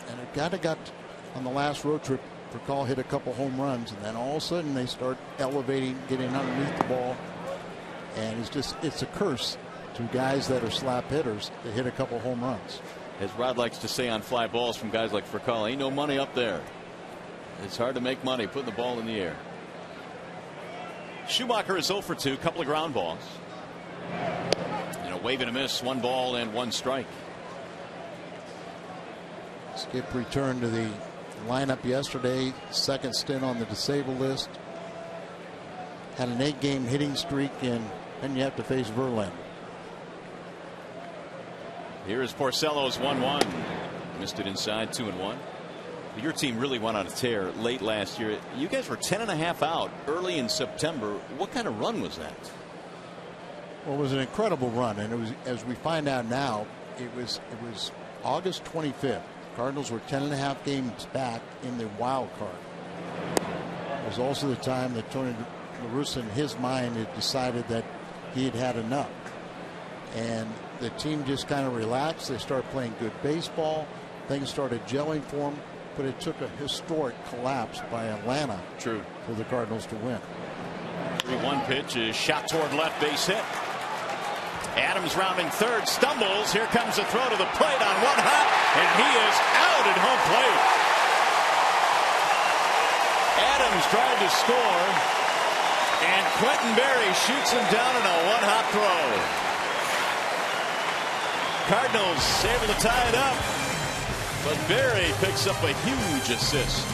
And it kind of got on the last road trip. Furcal hit a couple home runs, and then all of a sudden they start elevating, getting underneath the ball. And it's a curse to guys that are slap hitters to hit a couple home runs. As Rod likes to say on fly balls from guys like Furcal, ain't no money up there. It's hard to make money putting the ball in the air. Schumacher is 0 for 2, couple of ground balls. And a wave and a miss, 1 ball and 1 strike. Skip returned to the lineup yesterday, second stint on the disabled list. Had an 8-game hitting streak, and then you have to face Verlander. Here is Porcello's 1-1. Missed it inside, 2-1. Your team really went on a tear late last year. You guys were 10.5 out early in September. What kind of run was that? Well, it was an incredible run, and it was, as we find out now, it was August 25th. Cardinals were 10.5 games back in the wild card. It was also the time that Tony La Russa, in his mind, had decided that he had had enough, and the team just kind of relaxed. They started playing good baseball. Things started gelling for them. But it took a historic collapse by Atlanta for the Cardinals to win. 3-1 pitch is shot toward left, base hit. Adams rounding third, stumbles. Here comes the throw to the plate on 1 hop, and he is out at home plate. Adams tried to score, and Quinton Berry shoots him down in a 1-hop throw. Cardinals able to tie it up. But Berry picks up a huge assist.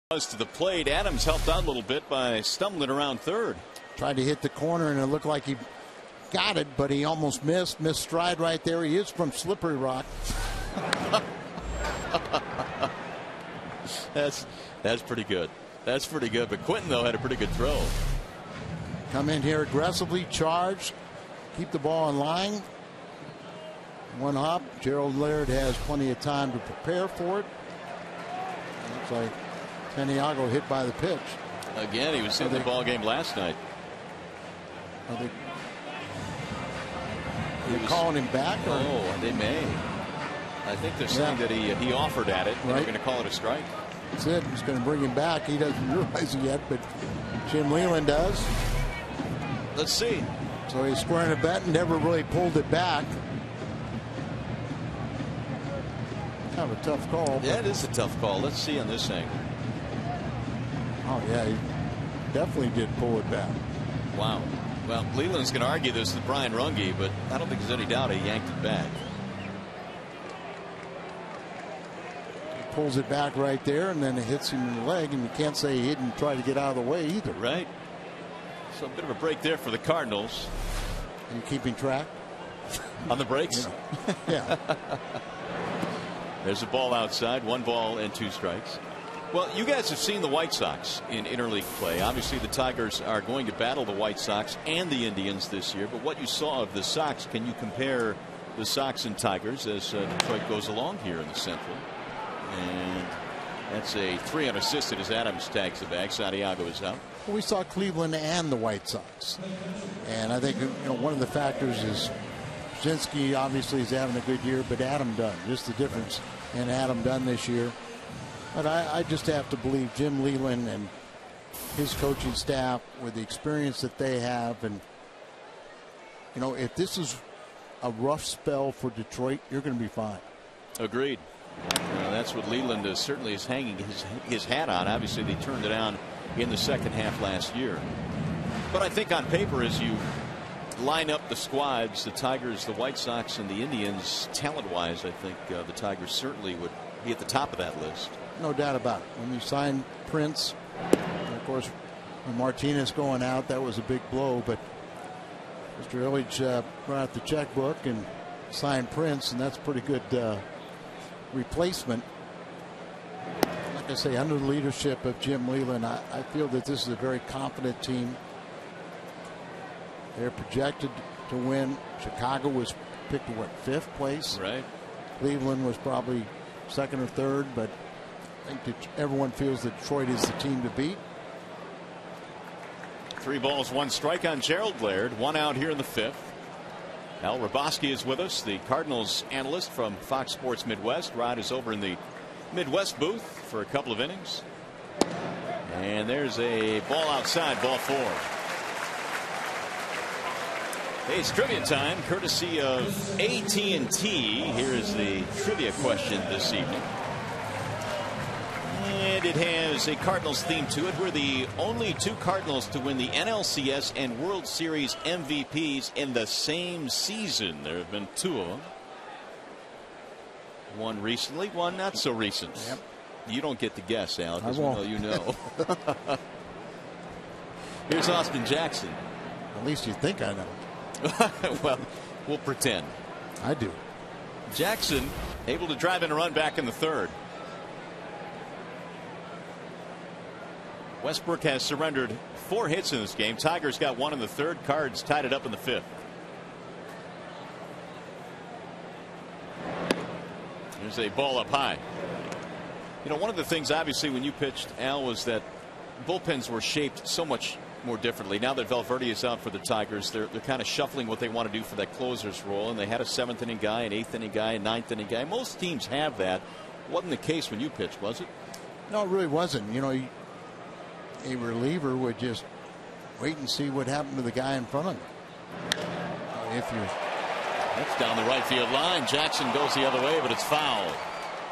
To the plate. Adams helped out a little bit by stumbling around third. Tried to hit the corner, and it looked like he got it, but he almost missed stride right there. He is from Slippery Rock. That's pretty good. That's pretty good. But Quentin, though, had a pretty good throw. Come in here aggressively, charge, keep the ball in line. One hop. Gerald Laird has plenty of time to prepare for it. Looks like Santiago hit by the pitch. Again, he was in the ball game last night. Are they calling him back? Or? Oh, they may. I think they're saying that he offered at it. Right. They're going to call it a strike. That's it. He's going to bring him back. He doesn't realize it yet, but Jim Leland does. Let's see. So he's squaring a bet and never really pulled it back. Kind of a tough call. Yeah, it is a tough call. Let's see on this angle. Oh, yeah, he definitely did pull it back. Wow. Well, Leland's going to argue this with Brian Runge, but I don't think there's any doubt he yanked it back. He pulls it back right there, and then it hits him in the leg, and you can't say he didn't try to get out of the way either. Right. So a bit of a break there for the Cardinals. Are you keeping track? On the breaks? Yeah. There's a ball outside, 1 ball and 2 strikes. Well, you guys have seen the White Sox in interleague play. Obviously, the Tigers are going to battle the White Sox and the Indians this year. But what you saw of the Sox, can you compare the Sox and Tigers as Detroit goes along here in the Central? And that's a 3 unassisted as Adams tags the bag. Santiago is out. Well, we saw Cleveland and the White Sox. And I think one of the factors is Brzezinski obviously is having a good year, but Adam Dunn, just the difference in Adam Dunn this year. But I just have to believe Jim Leland and his coaching staff with the experience that they have. And, if this is a rough spell for Detroit, you're going to be fine. Agreed. That's what Leland certainly is hanging his hat on. Obviously, they turned it on in the second half last year. But I think on paper, as you line up the squads, the Tigers, the White Sox, and the Indians, talent-wise, I think the Tigers certainly would be at the top of that list. No doubt about it. When you sign Prince, and of course, when Martinez going out, that was a big blow. But Mr. Illich brought out the checkbook and signed Prince, and that's a pretty good replacement. Like I say, under the leadership of Jim Leland, I feel that this is a very confident team. They're projected to win. Chicago was picked to 5th place. Right. Cleveland was probably 2nd or 3rd, but I think everyone feels that Detroit is the team to beat. 3 balls, 1 strike on Gerald Laird. 1 out here in the 5th. Al Raboski is with us, the Cardinals analyst from Fox Sports Midwest. Rod is over in the Midwest booth for a couple of innings. And there's a ball outside, ball 4. Hey, it's trivia time, courtesy of AT&T. Here is the trivia question this evening. And it has a Cardinals theme to it. We're the only 2 Cardinals to win the NLCS and World Series MVPs in the same season. There have been 2 of them. One recently, one not so recent. Yep. You don't get to guess, Al, because we know you know. Here's Austin Jackson. At least you think I know. Well, we'll pretend. I do. Jackson able to drive in a run back in the 3rd. Westbrook has surrendered 4 hits in this game. Tigers got 1 in the 3rd. Cards tied it up in the 5th. There's a ball up high. One of the things obviously when you pitched, Al, was that bullpens were shaped so much more differently. Now that Valverde is out for the Tigers, they're kind of shuffling what they want to do for that closer's role, and they had a 7th inning guy, an 8th inning guy, a 9th inning guy. Most teams have that. Wasn't the case when you pitched, was it? No, it really wasn't. A reliever would just wait and see what happened to the guy in front of him. That's down the right field line. Jackson goes the other way, but it's foul.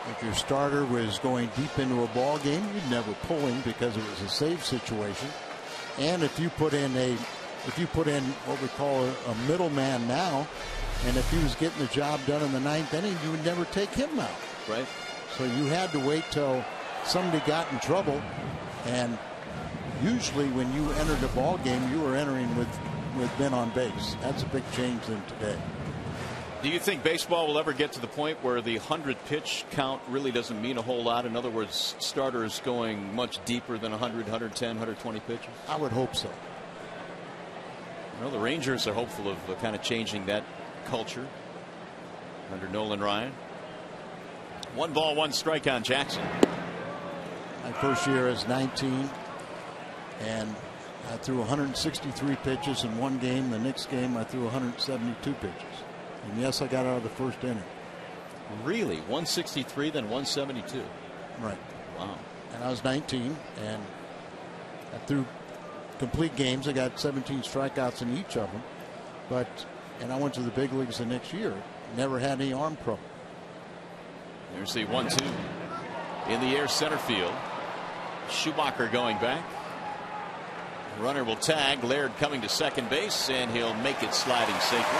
If your starter was going deep into a ball game, you'd never pull him because it was a save situation. And if you put in what we call a middleman now, and if he was getting the job done in the 9th inning, you would never take him out. Right. So you had to wait till somebody got in trouble, and usually when you entered a ball game, you were entering with men on base. That's a big change than today. Do you think baseball will ever get to the point where the 100 pitch count really doesn't mean a whole lot? In other words, starters going much deeper than 100, 110, 120 pitches? I would hope so. Well, the Rangers are hopeful of kind of changing that culture under Nolan Ryan. 1 ball, 1 strike on Jackson. My first year as 19, and I threw 163 pitches in one game. The next game I threw 172 pitches. And yes, I got out of the first inning. Really? 163, then 172? Right. Wow. And I was 19, and I threw complete games. I got 17 strikeouts in each of them. And I went to the big leagues the next year. Never had any arm trouble. There's the 1-2 in the air center field. Schumacher going back. Runner will tag. Laird coming to second base, and he'll make it sliding safely.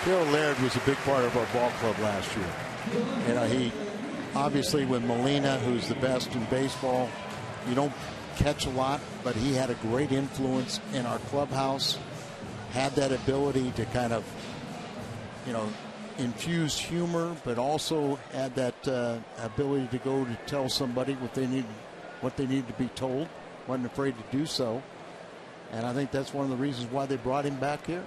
Gerald Laird was a big part of our ball club last year. You know, he obviously with Molina, who's the best in baseball, you don't catch a lot, but he had a great influence in our clubhouse. Had that ability to kind of, you know, infuse humor, but also had that ability to go to tell somebody what they need to be told. Wasn't afraid to do so, and I think that's one of the reasons why they brought him back here.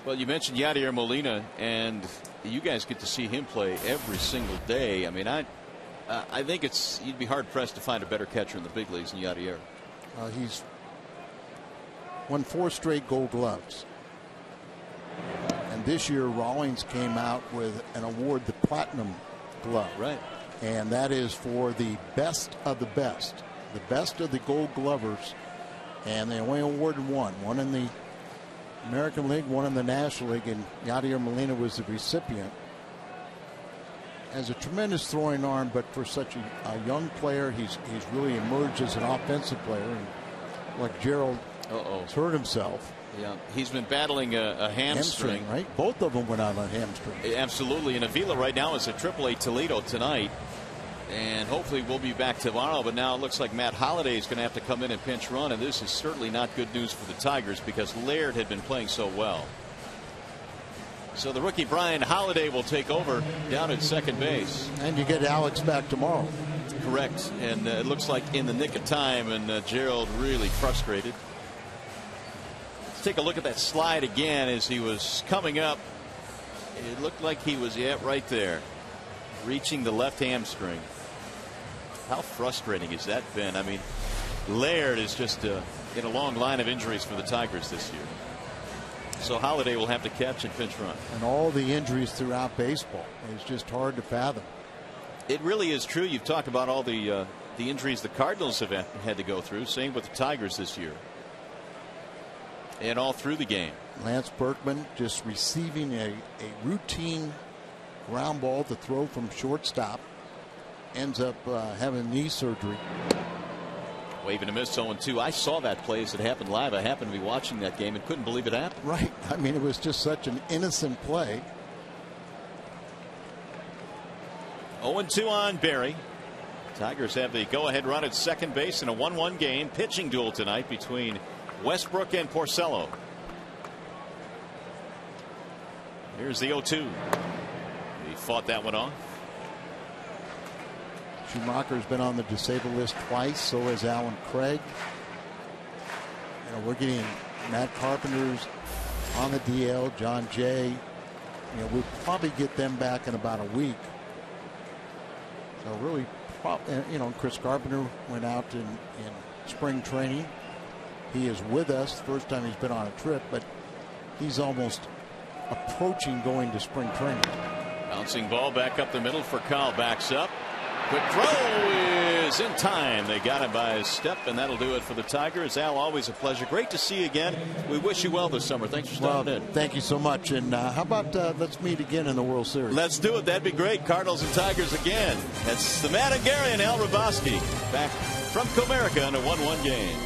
Well, you mentioned Yadier Molina, and you guys get to see him play every single day. I mean, I think you'd be hard pressed to find a better catcher in the big leagues than Yadier. He's won 4 straight Gold Gloves. And this year, Rawlings came out with an award, the Platinum Glove. Right. And that is for the best of the best of the Gold Glovers. And they only awarded one in the American League, one in the National League, and Yadier Molina was the recipient. Has a tremendous throwing arm, but for such a young player, he's really emerged as an offensive player. And like Gerald has hurt himself. Yeah, he's been battling a hamstring. Right? Both of them went out on hamstring. Absolutely. And Avila right now is at AAA Toledo tonight. And hopefully we'll be back tomorrow. But now it looks like Matt Holliday is going to have to come in and pinch run. And this is certainly not good news for the Tigers because Laird had been playing so well. So the rookie Brian Holliday will take over down at second base. And you get Alex back tomorrow. Correct. And it looks like in the nick of time. And Gerald really frustrated. Let's take a look at that slide again as he was coming up. It looked like he was right there, reaching the left hamstring. How frustrating has that been? I mean, Laird is just in a long line of injuries for the Tigers this year. So Holliday will have to catch and pinch run. And all the injuries throughout baseball is just hard to fathom. It really is true. You've talked about all the injuries the Cardinals have had to go through. Same with the Tigers this year. And all through the game. Lance Berkman just receiving a routine ground ball to throw from shortstop. Ends up having knee surgery. Waving a miss 0-2. I saw that play as it happened live. I happened to be watching that game and couldn't believe it happened. Right. I mean, it was just such an innocent play. 0-2 on Barry. Tigers have the go-ahead run at second base in a 1-1 game. Pitching duel tonight between Westbrook and Porcello. Here's the 0-2. He fought that one off. Schumacher's been on the disabled list twice. So has Alan Craig. You know, we're getting Matt Carpenter's on the DL. John Jay. You know, we'll probably get them back in about a week. So really, you know, Chris Carpenter went out in spring training. He is with us. First time he's been on a trip, but he's almost approaching going to spring training. Bouncing ball back up the middle for Kyle. Backs up. Quick throw is in time. They got him by his step, and that'll do it for the Tigers. Al, always a pleasure. Great to see you again. We wish you well this summer. Thanks for stopping in. Thank you so much. And how about let's meet again in the World Series? Let's do it. That'd be great. Cardinals and Tigers again. That's the Matt and Gary and Al Raboski back from Comerica in a 1-1 game.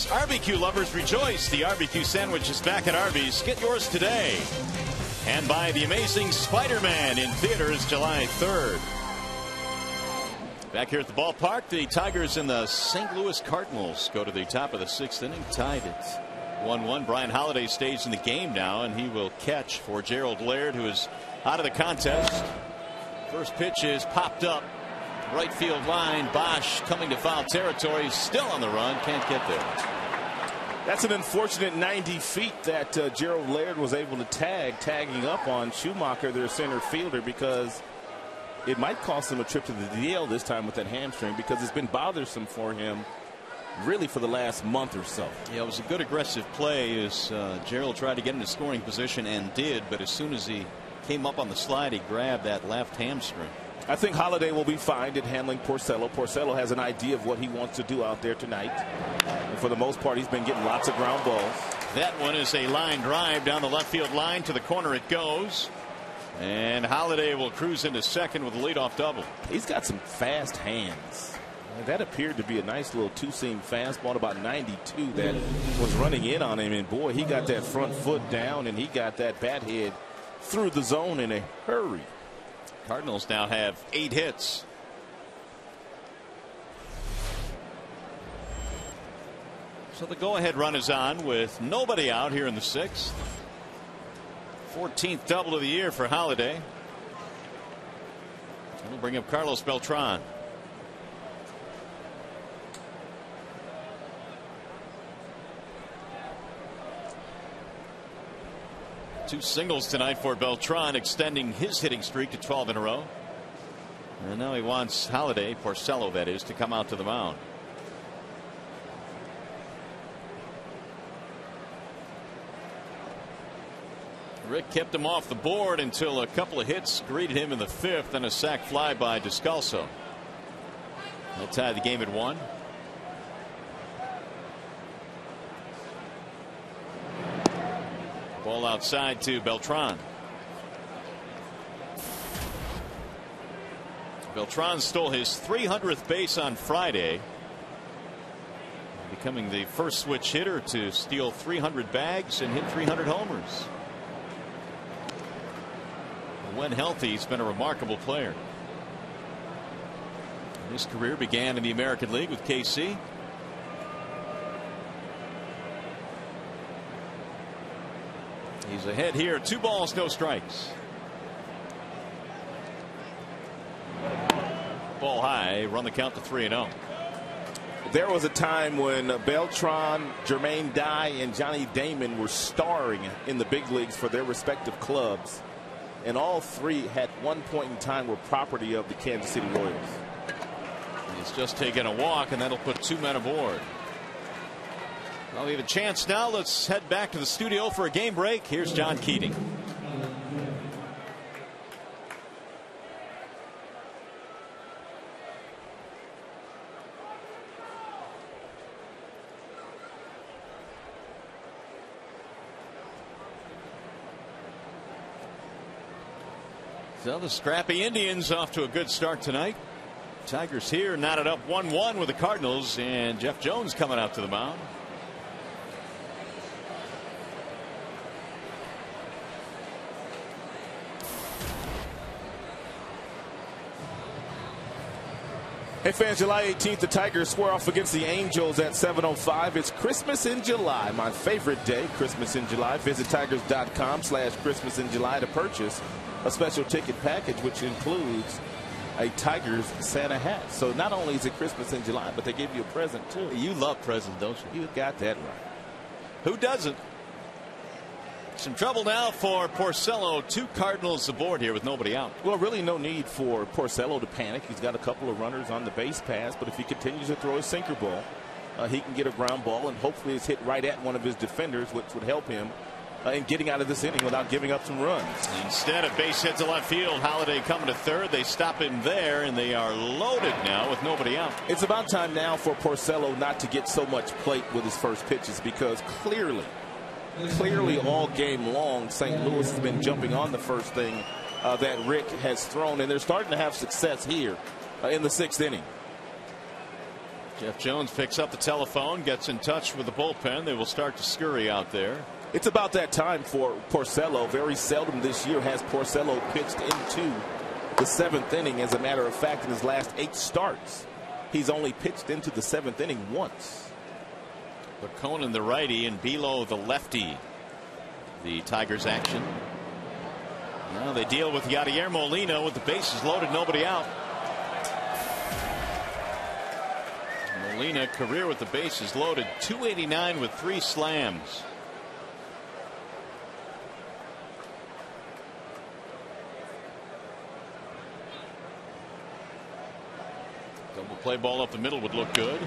Barbecue lovers rejoice. The barbecue sandwich is back at Arby's. Get yours today. And by The Amazing Spider-Man in theaters July 3rd. Back here at the ballpark, the Tigers and the St. Louis Cardinals go to the top of the 6th inning, tied at 1-1. Brian Holiday stays in the game now, and he will catch for Gerald Laird, who is out of the contest. First pitch is popped up. Right field line. Bosch coming to foul territory. Still on the run. Can't get there. That's an unfortunate 90 feet that Gerald Laird was able to tagging up on Schumacher, their center fielder, because it might cost him a trip to the DL this time with that hamstring, because it's been bothersome for him really for the last month or so. Yeah, it was a good aggressive play as Gerald tried to get into scoring position and did, but as soon as he came up on the slide, he grabbed that left hamstring. I think Holiday will be fine at handling Porcello. Porcello has an idea of what he wants to do out there tonight. And for the most part, he's been getting lots of ground balls. That one is a line drive down the left field line. To the corner it goes. And Holiday will cruise into second with a leadoff double. He's got some fast hands. That appeared to be a nice little two-seam fastball, about 92, that was running in on him. And boy, he got that front foot down, and he got that bat head through the zone in a hurry. Cardinals now have 8 hits. So the go-ahead run is on with nobody out here in the 6th. 14th double of the year for Holiday. We'll bring up Carlos Beltran. Two singles tonight for Beltran, extending his hitting streak to 12 in a row. And now he wants Holiday, Porcello that is, to come out to the mound. Rick kept him off the board until a couple of hits greeted him in the 5th, and a sac fly by Descalso. They'll tie the game at 1. Ball outside to Beltran. Beltran stole his 300th base on Friday, becoming the first switch hitter to steal 300 bags and hit 300 homers. When healthy, he's been a remarkable player. His career began in the American League with KC. He's ahead here. 2 balls, no strikes. Ball high. Run the count to 3-0. There was a time when Beltran, Jermaine Dye, and Johnny Damon were starring in the big leagues for their respective clubs. And all 3 at one point in time were property of the Kansas City Royals. He's just taken a walk, and that'll put 2 men aboard. Well, we have a chance now. Let's head back to the studio for a game break. Here's John Keating. So the scrappy Indians off to a good start tonight. Tigers here knotted up 1-1 with the Cardinals, and Jeff Jones coming out to the mound. Hey fans, July 18th, the Tigers square off against the Angels at 7:05. It's Christmas in July, my favorite day, Christmas in July. Visit Tigers.com/Christmas in July to purchase a special ticket package, which includes a Tigers Santa hat. So not only is it Christmas in July, but they give you a present too. You love presents, don't you? You got that right. Who doesn't? Some trouble now for Porcello. 2 Cardinals aboard here with nobody out. Well, really no need for Porcello to panic. He's got a couple of runners on the base pass, but if he continues to throw a sinker ball, he can get a ground ball, and hopefully it's hit right at one of his defenders, which would help him in getting out of this inning without giving up some runs. Instead of base hit to left field, Holiday coming to third. They stop him there, and they are loaded now with nobody out. It's about time now for Porcello not to get so much plate with his first pitches, because clearly all game long St. Louis has been jumping on the first thing that Rick has thrown, and they're starting to have success here in the 6th inning. Jeff Jones picks up the telephone, gets in touch with the bullpen. They will start to scurry out there. It's about that time for Porcello. Very seldom this year has Porcello pitched into the 7th inning. As a matter of fact, in his last 8 starts, he's only pitched into the 7th inning once. Conan the righty and Bilo the lefty. The Tigers action. Now they deal with Yadier Molina with the bases loaded, nobody out. Molina, career with the bases loaded, 289 with 3 slams. Double play ball up the middle would look good.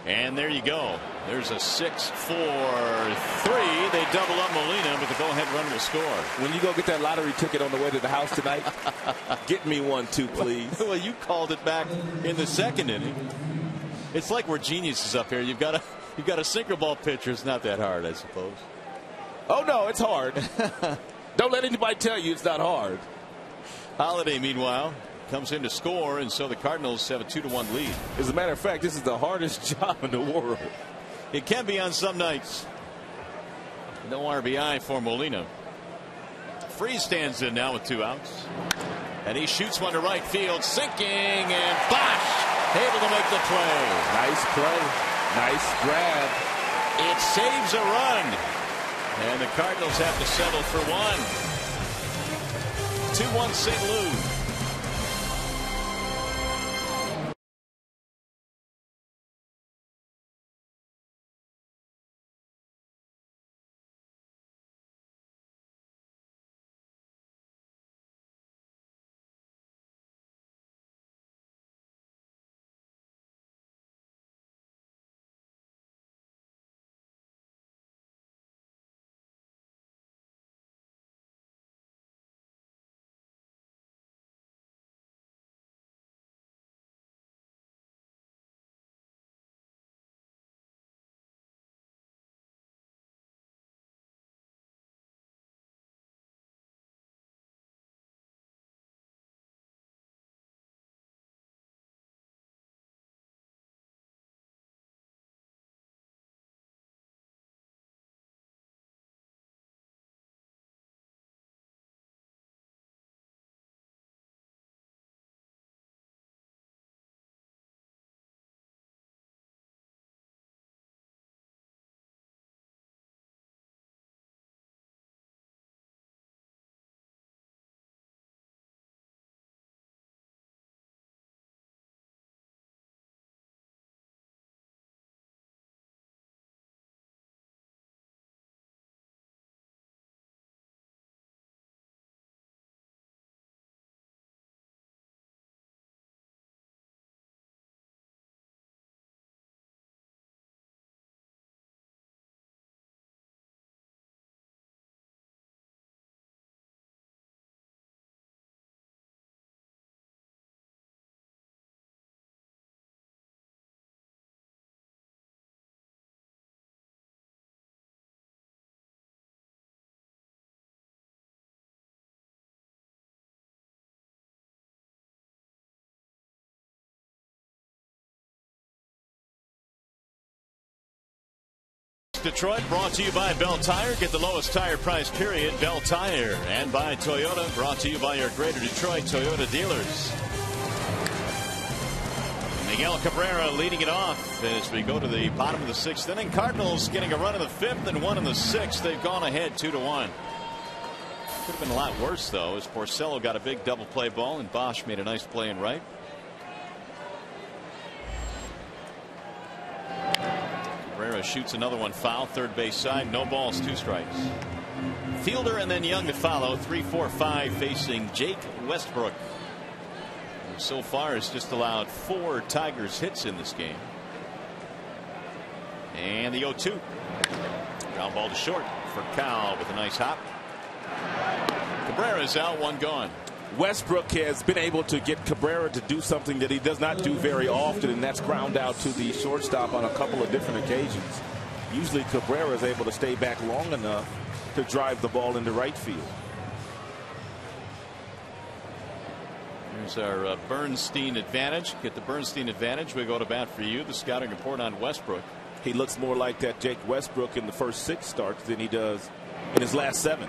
And there you go. There's a 6-4-3. They double up Molina, but the go-ahead run will score. When you go get that lottery ticket on the way to the house tonight, get me one too, please. Well, you called it back in the 2nd inning. It's like we're geniuses up here. You've got a sinker ball pitcher. It's not that hard, I suppose. Oh no, it's hard. Don't let anybody tell you it's not hard. Holiday, meanwhile, comes in to score, and so the Cardinals have a 2-1 lead. As a matter of fact, this is the hardest job in the world. It can be on some nights. No RBI for Molina. Freeze stands in now with 2 outs. And he shoots one to right field, sinking, and Bosch able to make the play. Nice play. Nice grab. It saves a run. And the Cardinals have to settle for 1. 2-1 St. Louis. Detroit brought to you by Bell Tire. Get the lowest tire price, period. Bell Tire. And by Toyota, brought to you by your Greater Detroit Toyota dealers. Miguel Cabrera leading it off as we go to the bottom of the 6th inning. Cardinals getting a run in the 5th and one in the 6th. They've gone ahead 2-1. Could have been a lot worse, though, as Porcello got a big double play ball and Bosch made a nice play in right. Cabrera shoots another one foul, third base side, no balls, 2 strikes. Fielder and then Young to follow, 3-4-5 facing Jake Westbrook. And so far has just allowed 4 Tigers hits in this game. And the 0-2. Ground ball to short for Cal with a nice hop. Cabrera's out, 1 gone. Westbrook has been able to get Cabrera to do something that he does not do very often, and that's ground out to the shortstop on a couple of different occasions. Usually Cabrera is able to stay back long enough to drive the ball into right field. Here's our Bernstein advantage. Get the Bernstein advantage. We go to bat for you. The scouting report on Westbrook. He looks more like that Jake Westbrook in the first 6 starts than he does in his last 7.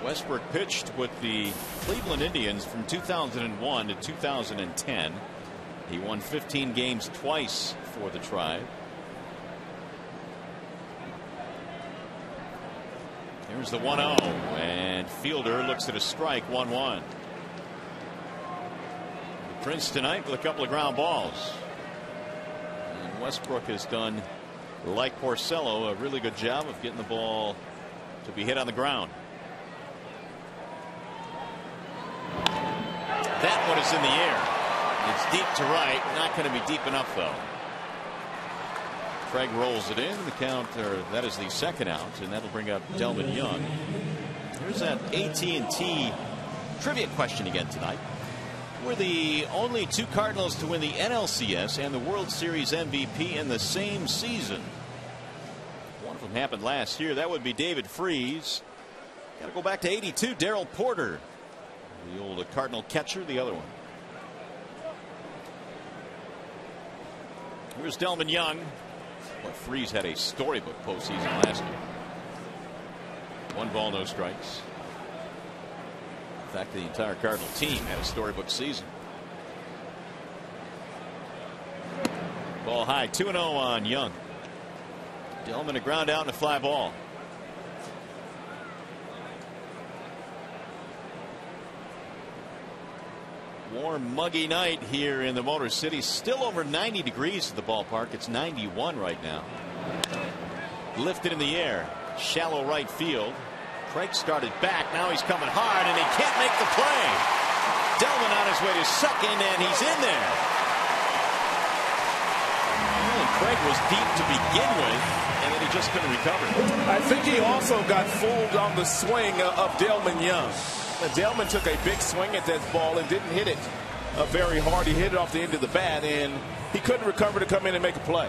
Westbrook pitched with the Cleveland Indians from 2001 to 2010. He won 15 games twice for the Tribe. Here's the 1-0, and Fielder looks at a strike. 1-1. Prince tonight with a couple of ground balls. And Westbrook has done, like Porcello, a really good job of getting the ball to be hit on the ground. That one is in the air. It's deep to right. Not going to be deep enough, though. Craig rolls it in. The count, or that is the second out, and that'll bring up Delvin Young. Here's that AT&T trivia question again tonight. We're the only 2 Cardinals to win the NLCS and the World Series MVP in the same season. One of them happened last year. That would be David Freese. Got to go back to '82. Darrell Porter, the old Cardinal catcher, the other one. Here's Delvin Young. Well, Freese had a storybook postseason last year. 1 ball, no strikes. In fact, the entire Cardinal team had a storybook season. Ball high, 2-0 on Young. Delvin a ground out and a fly ball. Warm, muggy night here in the Motor City. Still over 90 degrees at the ballpark. It's 91 right now. Lifted in the air. Shallow right field. Craig started back. Now he's coming hard, and he can't make the play. Delvin on his way to second, and he's in there. Well, Craig was deep to begin with, and then he just couldn't recover. I think he also got fooled on the swing of Delvin Young. Delvin took a big swing at that ball and didn't hit it very hard. He hit it off the end of the bat, and he couldn't recover to come in and make a play.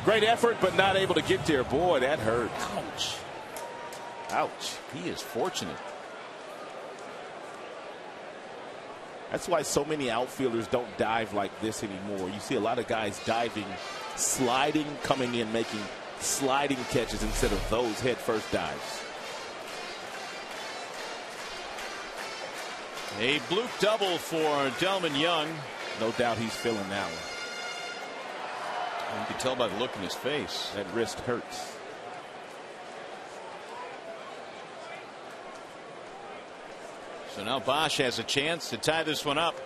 Great effort, but not able to get there. Boy, that hurt. Ouch. Ouch. He is fortunate. That's why so many outfielders don't dive like this anymore. You see a lot of guys diving, sliding, coming in, making sliding catches instead of those head-first dives. A bloop double for Delvin Young. No doubt he's feeling that one. You can tell by the look in his face. That wrist hurts. So now Bosch has a chance to tie this one up.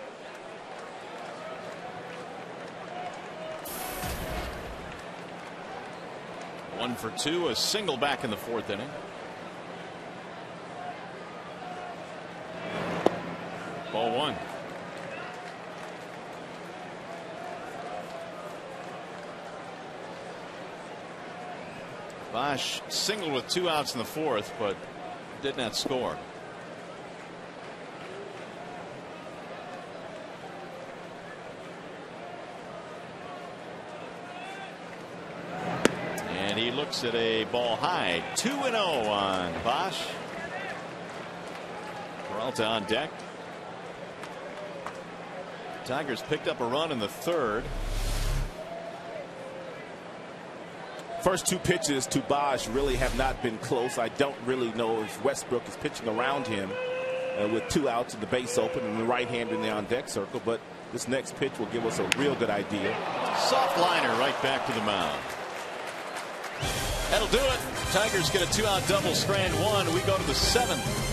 One for 2, a single back in the 4th inning. Ball 1. Bosch singled with 2 outs in the 4th, but did not score. And he looks at a ball high. 2-0 on Bosch. Peralta on deck. Tigers picked up a run in the 3rd. First 2 pitches to Bosch really have not been close. I don't really know if Westbrook is pitching around him with 2 outs and the base open and the right-hander in the on-deck circle. But this next pitch will give us a real good idea. Soft liner right back to the mound. That'll do it. Tigers get a 2-out double, strand 1. We go to the 7th.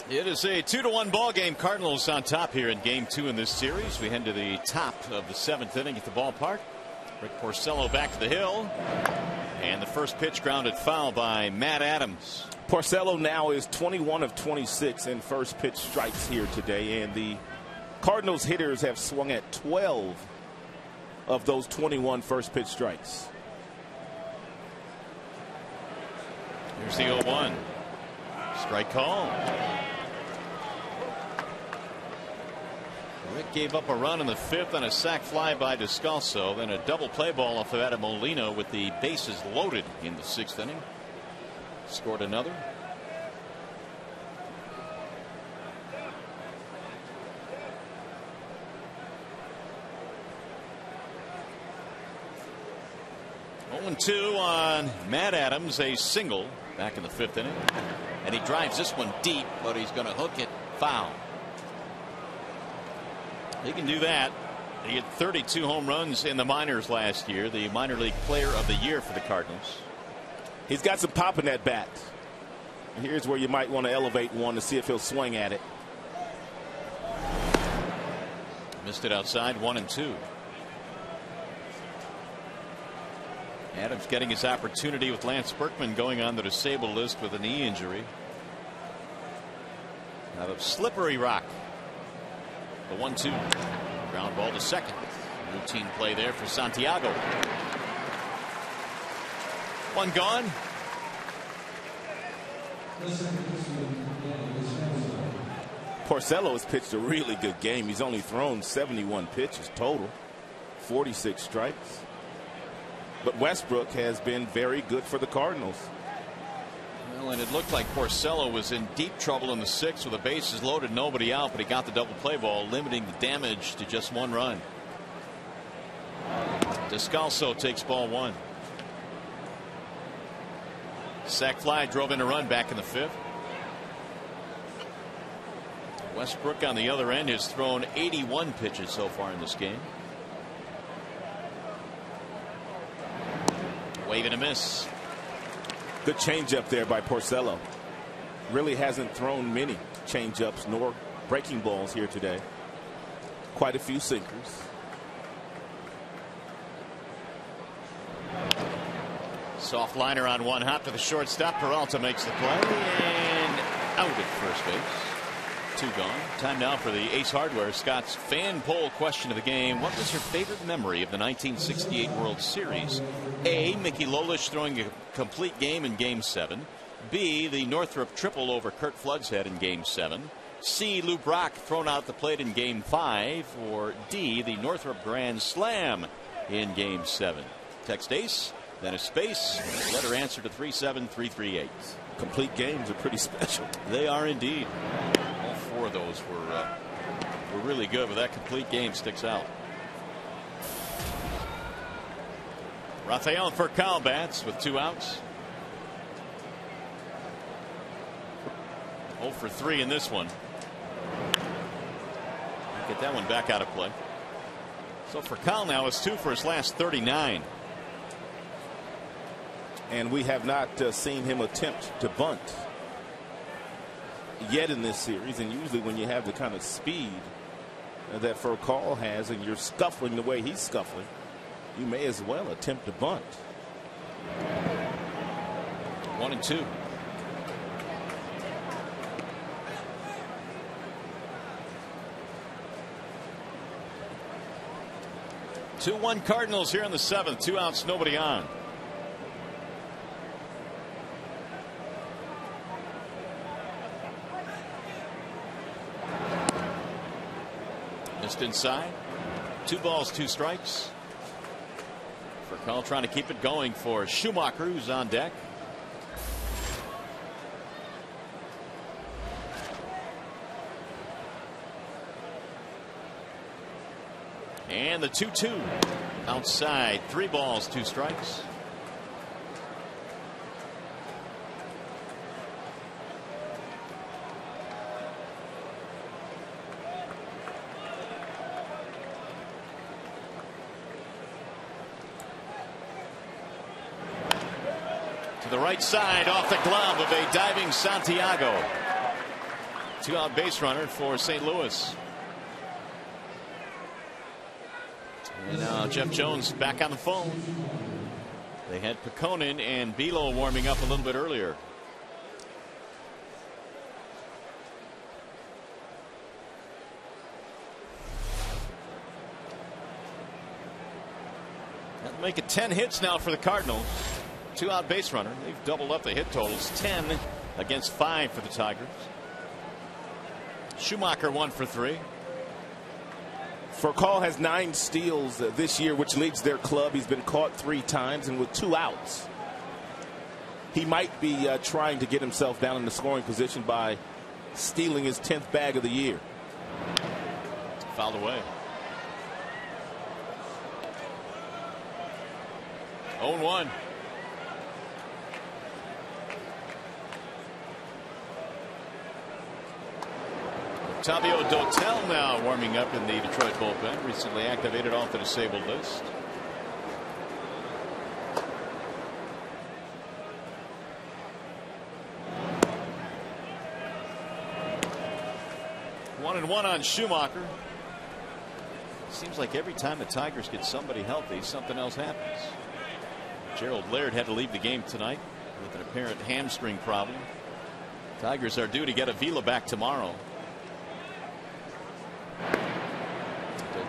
It is a 2-1 ball game. Cardinals on top here in game 2 in this series. We head to the top of the 7th inning at the ballpark. Rick Porcello back to the hill. And the first pitch grounded foul by Matt Adams. Porcello now is 21 of 26 in first pitch strikes here today. And the Cardinals hitters have swung at 12 of those 21 first pitch strikes. Here's the 0-1. Strike call. Rick gave up a run in the 5th on a sac fly by Descalso. Then a double play ball off of Adam Molina with the bases loaded in the 6th inning. Scored another. One 2 on Matt Adams, a single back in the 5th inning, and he drives this one deep, but he's going to hook it foul. He can do that. He had 32 home runs in the minors last year, the minor league player of the year for the Cardinals. He's got some pop in that bat. Here's where you might want to elevate one to see if he'll swing at it. Missed it outside, 1-2. Adams getting his opportunity with Lance Berkman going on the disabled list with a knee injury. Out of Slippery Rock. The 1-2. Ground ball to second. Routine play there for Santiago. One gone. Porcello has pitched a really good game. He's only thrown 71 pitches total, 46 strikes. But Westbrook has been very good for the Cardinals. Well, and it looked like Porcello was in deep trouble in the 6th with the bases loaded, nobody out, but he got the double play ball, limiting the damage to just 1 run. Descalso takes ball 1. Sac fly drove in a run back in the 5th. Westbrook on the other end has thrown 81 pitches so far in this game. Wave and a miss. Good changeup there by Porcello. Really hasn't thrown many changeups nor breaking balls here today. Quite a few sinkers. Soft liner on one hop to the shortstop. Peralta makes the play and out at first base. 2 gone. Time now for the Ace Hardware Scott's fan poll question of the game. What was your favorite memory of the 1968 World Series? A. Mickey Lolish throwing a complete game in Game 7. B. The Northrop triple over Curt Flood's head in Game 7. C. Lou Brock thrown out the plate in Game 5. Or D. The Northrop grand slam in Game 7. Text ACE, then a space, letter answer to 37338. Complete games are pretty special. They are indeed. All 4 of those were really good, but that complete game sticks out. Rafael Furcal bats with 2 outs. 0 for 3 in this one. Get that one back out of play. So Furcal now is 2 for his last 39. And we have not seen him attempt to bunt yet in this series. And usually when you have the kind of speed that Furcal has and you're scuffling the way he's scuffling, you may as well attempt to bunt. 1-2. Two-1 Cardinals here in the 7th. 2 outs, nobody on. Missed inside. 2 balls, 2 strikes. Furcal trying to keep it going for Schumacher, who's on deck. And the 2-2 outside. 3 balls, 2 strikes. To the right side off the glove of a diving Santiago. Two-out base runner for St. Louis. And now Jeff Jones back on the phone. They had Pekonen and Belo warming up a little bit earlier. That'll make it 10 hits now for the Cardinals. Two-out base runner. They've doubled up the hit totals. 10 against 5 for the Tigers. Schumacher 1 for 3. Furcal has 9 steals this year, which leads their club. He's been caught 3 times and with 2 outs. He might be trying to get himself down in the scoring position by stealing his 10th bag of the year. Fouled away. 0-1. Tavio Dotel now warming up in the Detroit bullpen. Recently activated off the disabled list. One and one on Schumacher. Seems like every time the Tigers get somebody healthy, something else happens. Gerald Laird had to leave the game tonight with an apparent hamstring problem. Tigers are due to get Avila back tomorrow.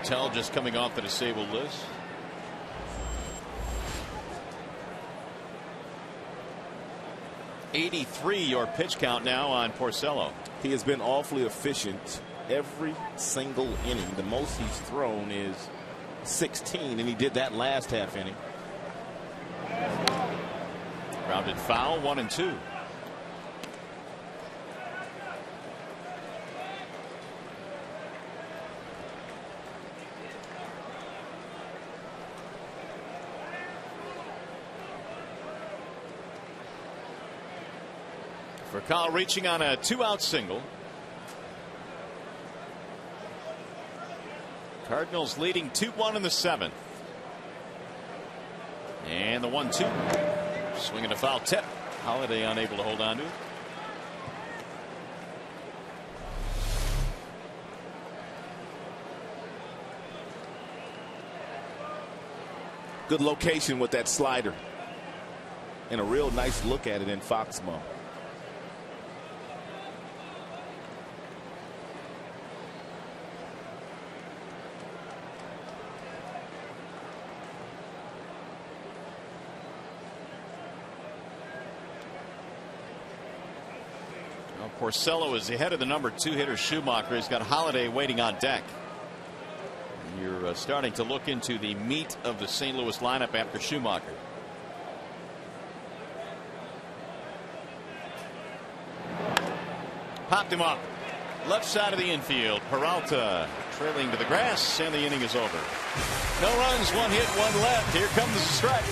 Dotel just coming off the disabled list. .83 your pitch count now on Porcello. He has been awfully efficient every single inning. The most he's thrown is 16, and he did that last half inning. Grounded foul, 1-2. Furcal reaching on a 2-out single. Cardinals leading 2-1 in the 7th. And the 1-2. Swinging a foul tip. Holiday unable to hold on to it. Good location with that slider. And a real nice look at it in Foxmo. Porcello is ahead of the number 2 hitter Schumacher. He's got Holiday waiting on deck. And you're starting to look into the meat of the St. Louis lineup after Schumacher. Popped him up. Left side of the infield. Peralta trailing to the grass, and the inning is over. No runs, 1 hit, 1 left. Here comes the stretch.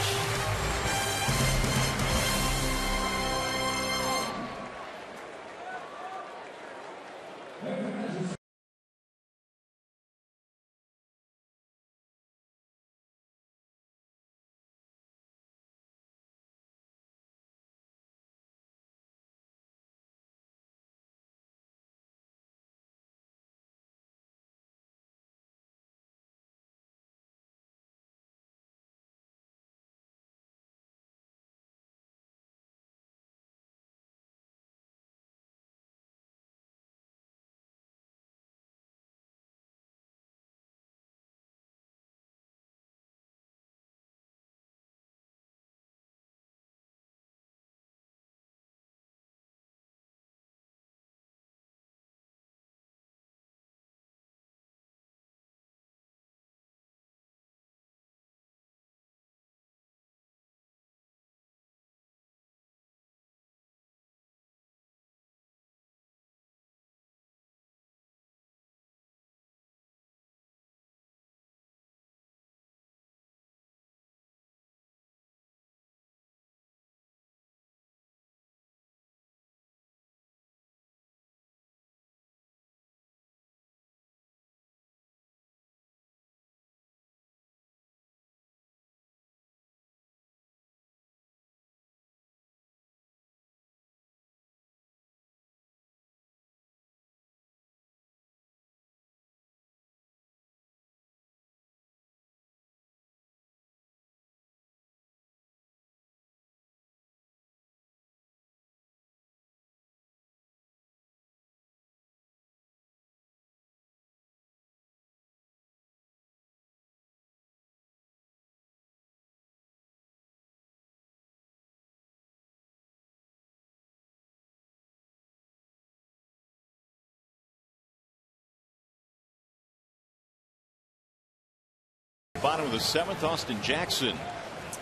bottom of the 7th. Austin Jackson,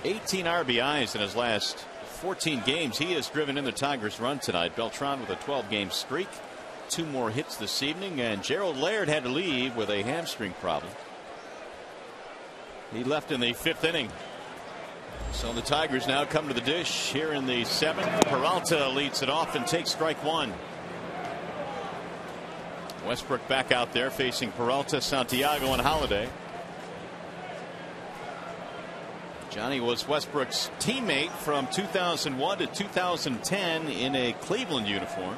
18 RBIs in his last 14 games. He has driven in the Tigers' run tonight. Beltran with a 12-game streak. 2 more hits this evening, and Gerald Laird had to leave with a hamstring problem. He left in the 5th inning. So the Tigers now come to the dish here in the 7th. Peralta leads it off and takes strike 1. Westbrook back out there facing Peralta, Santiago, and Holiday. Johnny was Westbrook's teammate from 2001 to 2010 in a Cleveland uniform.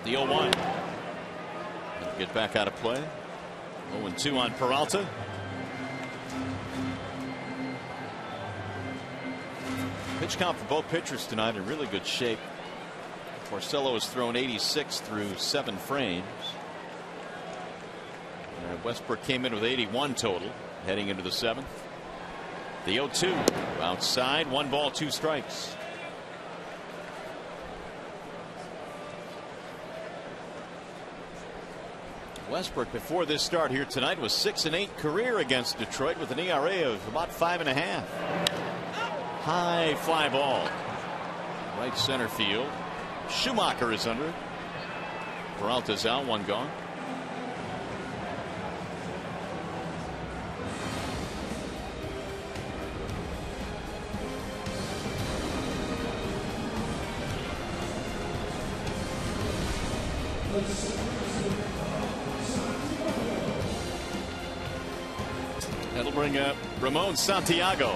The 0-1. Get back out of play. 0-2 on Peralta. Pitch count for both pitchers tonight in really good shape. Porcello has thrown 86 through 7 frames. Westbrook came in with 81 total heading into the 7th. The 0-2 outside, 1 ball, 2 strikes. Westbrook before this start here tonight was 6-8 career against Detroit with an ERA of about 5.5. High fly ball. Right center field. Schumacher is under it. Peralta's out, 1 gone. That'll bring up Ramon Santiago.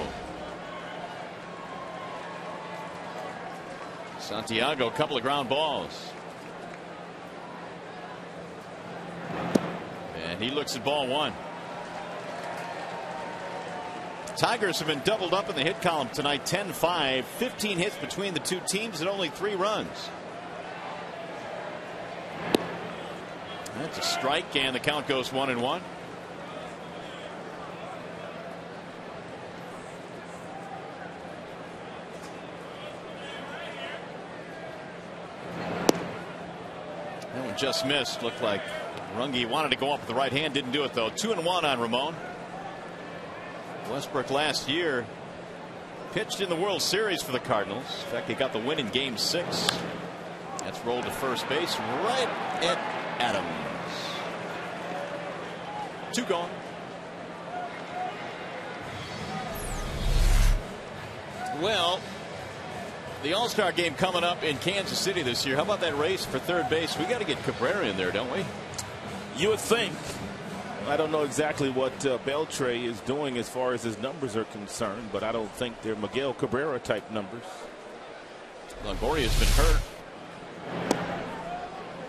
Santiago, a couple of ground balls. And he looks at ball 1. Tigers have been doubled up in the hit column tonight, 10-5, 15 hits between the 2 teams and only 3 runs. That's a strike, and the count goes 1-1. That one just missed. Looked like Runge wanted to go up with the right hand, didn't do it though. 2-1 on Ramon. Westbrook last year pitched in the World Series for the Cardinals. In fact, he got the win in Game 6. That's rolled to first base right at Adams. 2 gone. Well, the All-Star game coming up in Kansas City this year. How about that race for third base? We got to get Cabrera in there, don't we? You would think. I don't know exactly what Beltre is doing as far as his numbers are concerned, but I don't think they're Miguel Cabrera type numbers. Longoria's been hurt.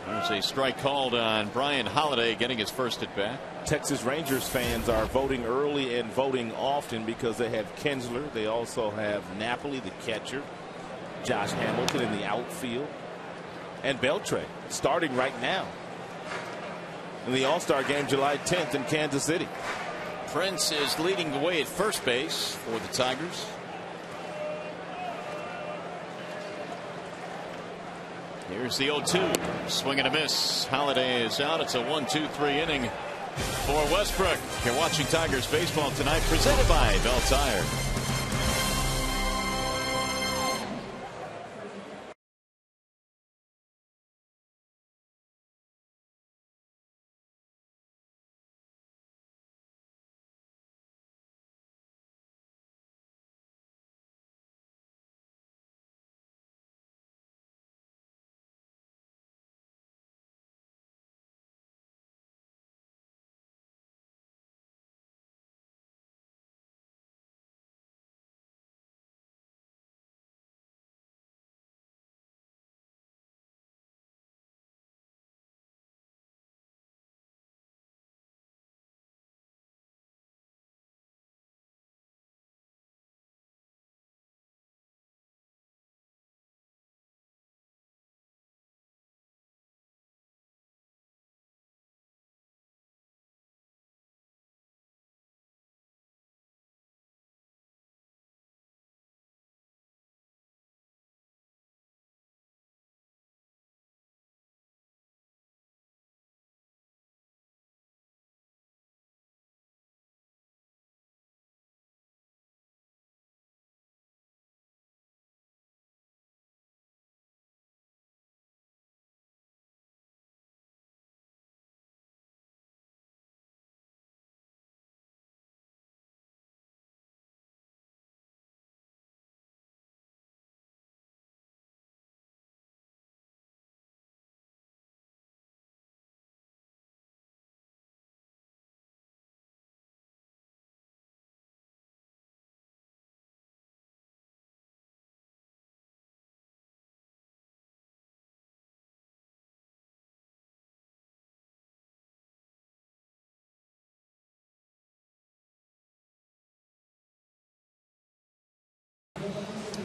There's a strike called on Brian Holiday getting his first at bat. Texas Rangers fans are voting early and voting often because they have Kinsler. They also have Napoli, the catcher, Josh Hamilton in the outfield, and Beltre starting right now in the All-Star game July 10th in Kansas City. Prince is leading the way at first base for the Tigers. Here's the 0-2. Swing and a miss. Holiday is out. It's a 1-2-3 inning for Westbrook. You're watching Tigers baseball tonight, presented by Bell Tire.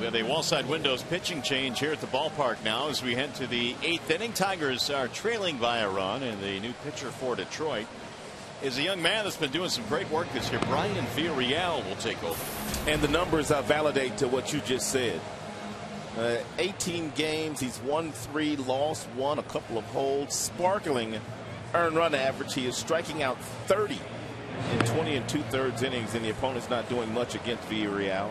We have a wall-side windows pitching change here at the ballpark now as we head to the 8th inning. Tigers are trailing by a run, and the new pitcher for Detroit is a young man that's been doing some great work this year. Brian Villarreal will take over. And the numbers validate to what you just said. 18 games, he's won 3, lost 1, a couple of holds, sparkling earned run average. He is striking out 30 in 20 2/3 innings, and the opponent's not doing much against Villarreal.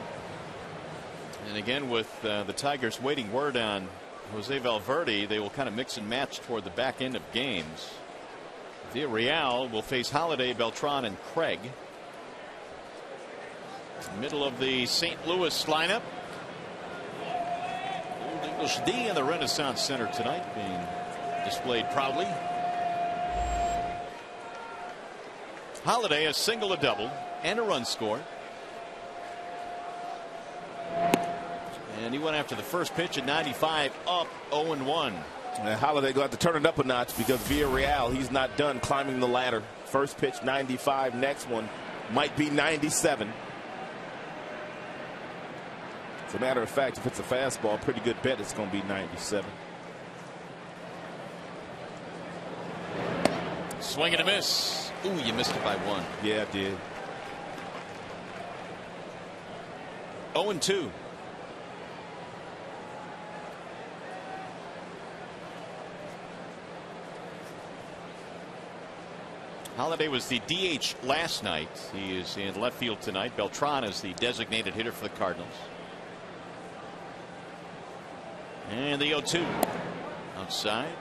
And again, with the Tigers waiting word on Jose Valverde, they will kind of mix and match toward the back end of games. Villarreal will face Holiday, Beltran, and Craig. Middle of the St. Louis lineup. Old English D in the Renaissance Center tonight, being displayed proudly. Holiday a single, a double, and a run scored. And he went after the first pitch at 95, up 0-1. And Holiday going to have to turn it up a notch because Villarreal, he's not done climbing the ladder. First pitch 95, next one might be 97. As a matter of fact, if it's a fastball, pretty good bet it's going to be 97. Swing and a miss. Ooh, you missed it by 1. Yeah, I did. 0-2. Holiday was the DH last night. He is in left field tonight. Beltran is the designated hitter for the Cardinals. And the 0-2 outside.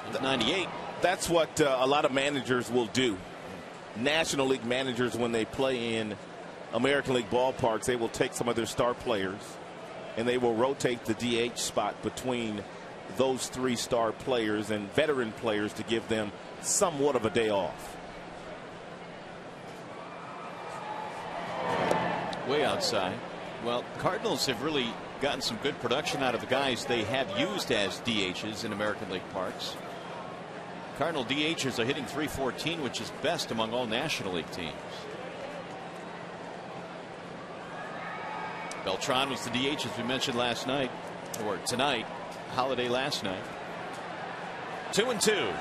It's 98. That's what a lot of managers will do. National League managers, when they play in American League ballparks, they will take some of their star players and they will rotate the DH spot between those 3 star players and veteran players to give them somewhat of a day off. Way outside. Well, Cardinals have really gotten some good production out of the guys they have used as DHs in American League parks. Cardinal DHs are hitting .314, which is best among all National League teams. Beltran was the DH, as we mentioned last night, or tonight. Holiday last night. 2-2.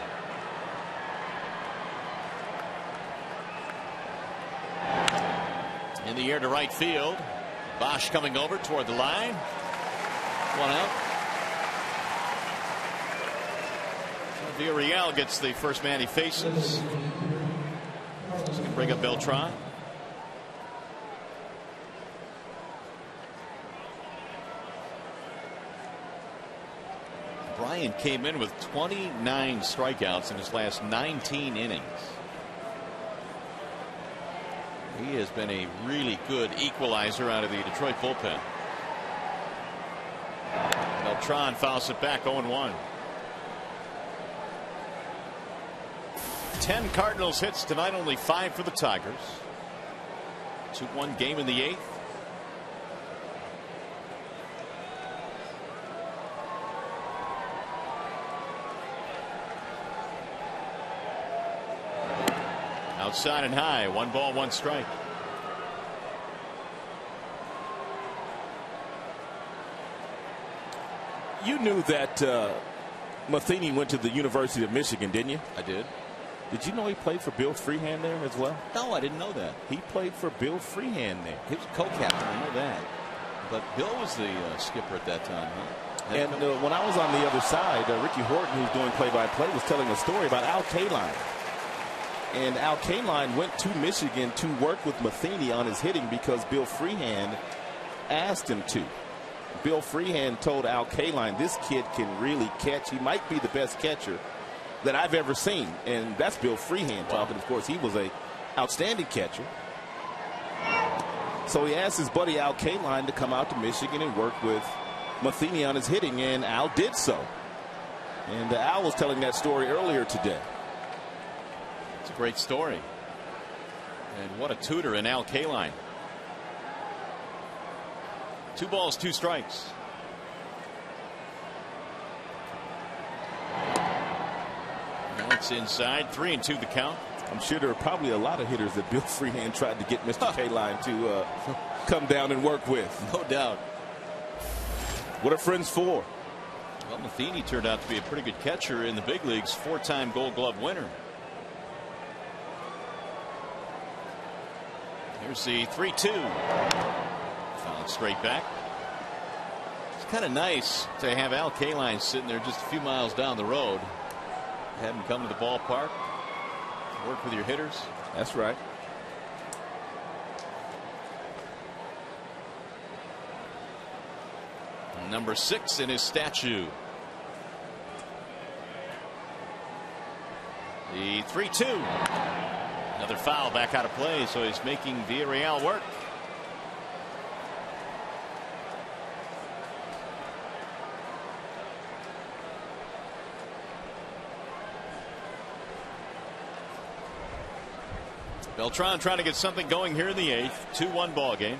In the air to right field. Bosch coming over toward the line. 1 out. Villarreal gets the first man he faces. He's going to bring up Beltran. Brian came in with 29 strikeouts in his last 19 innings. He has been a really good equalizer out of the Detroit bullpen. Beltran fouls it back 0-1. 10 Cardinals hits tonight, only 5 for the Tigers. 2-1 game in the 8th. Outside and high, 1 ball, 1 strike. You knew that Matheny went to the University of Michigan, didn't you? I did. Did you know he played for Bill Freehand there as well? No, I didn't know that. He played for Bill Freehand there. He was co-captain, I know that. But Bill was the skipper at that time, huh? And when I was on the other side, Ricky Horton, who's doing play-by-play, was telling a story about Al Kaline. And Al Kaline went to Michigan to work with Matheny on his hitting because Bill Freehand asked him to. Bill Freehand told Al Kaline, this kid can really catch. He might be the best catcher that I've ever seen. And that's Bill Freehand talking. Of course, he was an outstanding catcher. So he asked his buddy Al Kaline to come out to Michigan and work with Matheny on his hitting, and Al did so. And Al was telling that story earlier today. It's a great story. And what a tutor in Al Kaline. 2 balls, 2 strikes. Now it's inside. 3-2 the count. I'm sure there are probably a lot of hitters that Bill Freehand tried to get Mr. Kaline to come down and work with. No doubt. What are friends for? Well, Matheny turned out to be a pretty good catcher in the big leagues, 4-time Gold Glove winner. Here's the 3-2. Fouled straight back. It's kind of nice to have Al Kaline sitting there just a few miles down the road. Have him come to the ballpark, work with your hitters. That's right. Number 6 in his statue. The 3-2. Another foul back out of play, so he's making Villarreal work. Beltran trying to get something going here in the 8th. 2-1 ball game.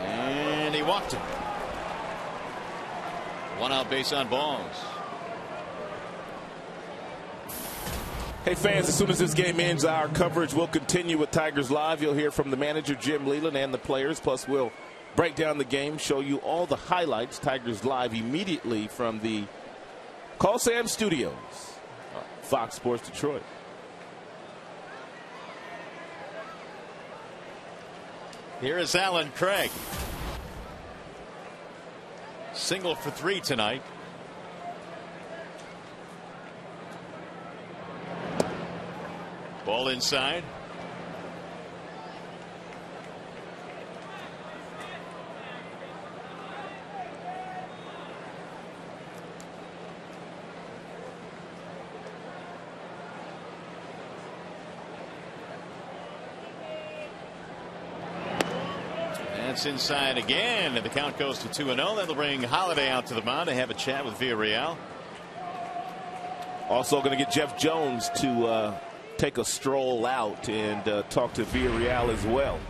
And he walked him. 1 out, base on balls. Hey fans, as soon as this game ends, our coverage will continue with Tigers Live. You'll hear from the manager Jim Leland and the players, plus we'll break down the game, show you all the highlights. Tigers Live immediately from the Call Sam Studios, Fox Sports Detroit. Here is Alan Craig. Single for 3 tonight. Ball inside. That's inside again, and the count goes to 2-0. That'll bring Holiday out to the mound to have a chat with Villarreal. Also going to get Jeff Jones to take a stroll out and talk to Villarreal as well.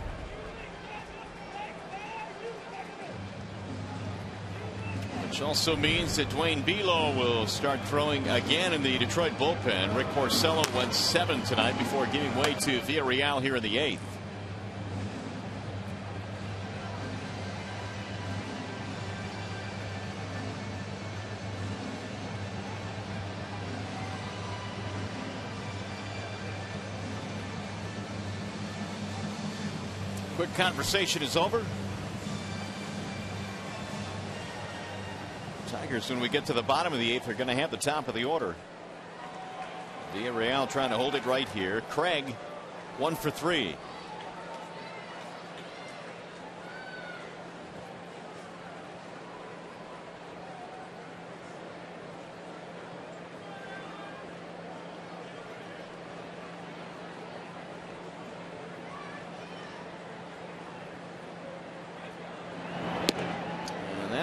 Which also means that Dwayne Belo will start throwing again in the Detroit bullpen. Rick Porcello went 7 tonight before giving way to Villarreal here in the 8th. Quick conversation is over. Tigers, when we get to the bottom of the 8th, are going to have the top of the order. Villarreal trying to hold it right here. Craig 1 for 3.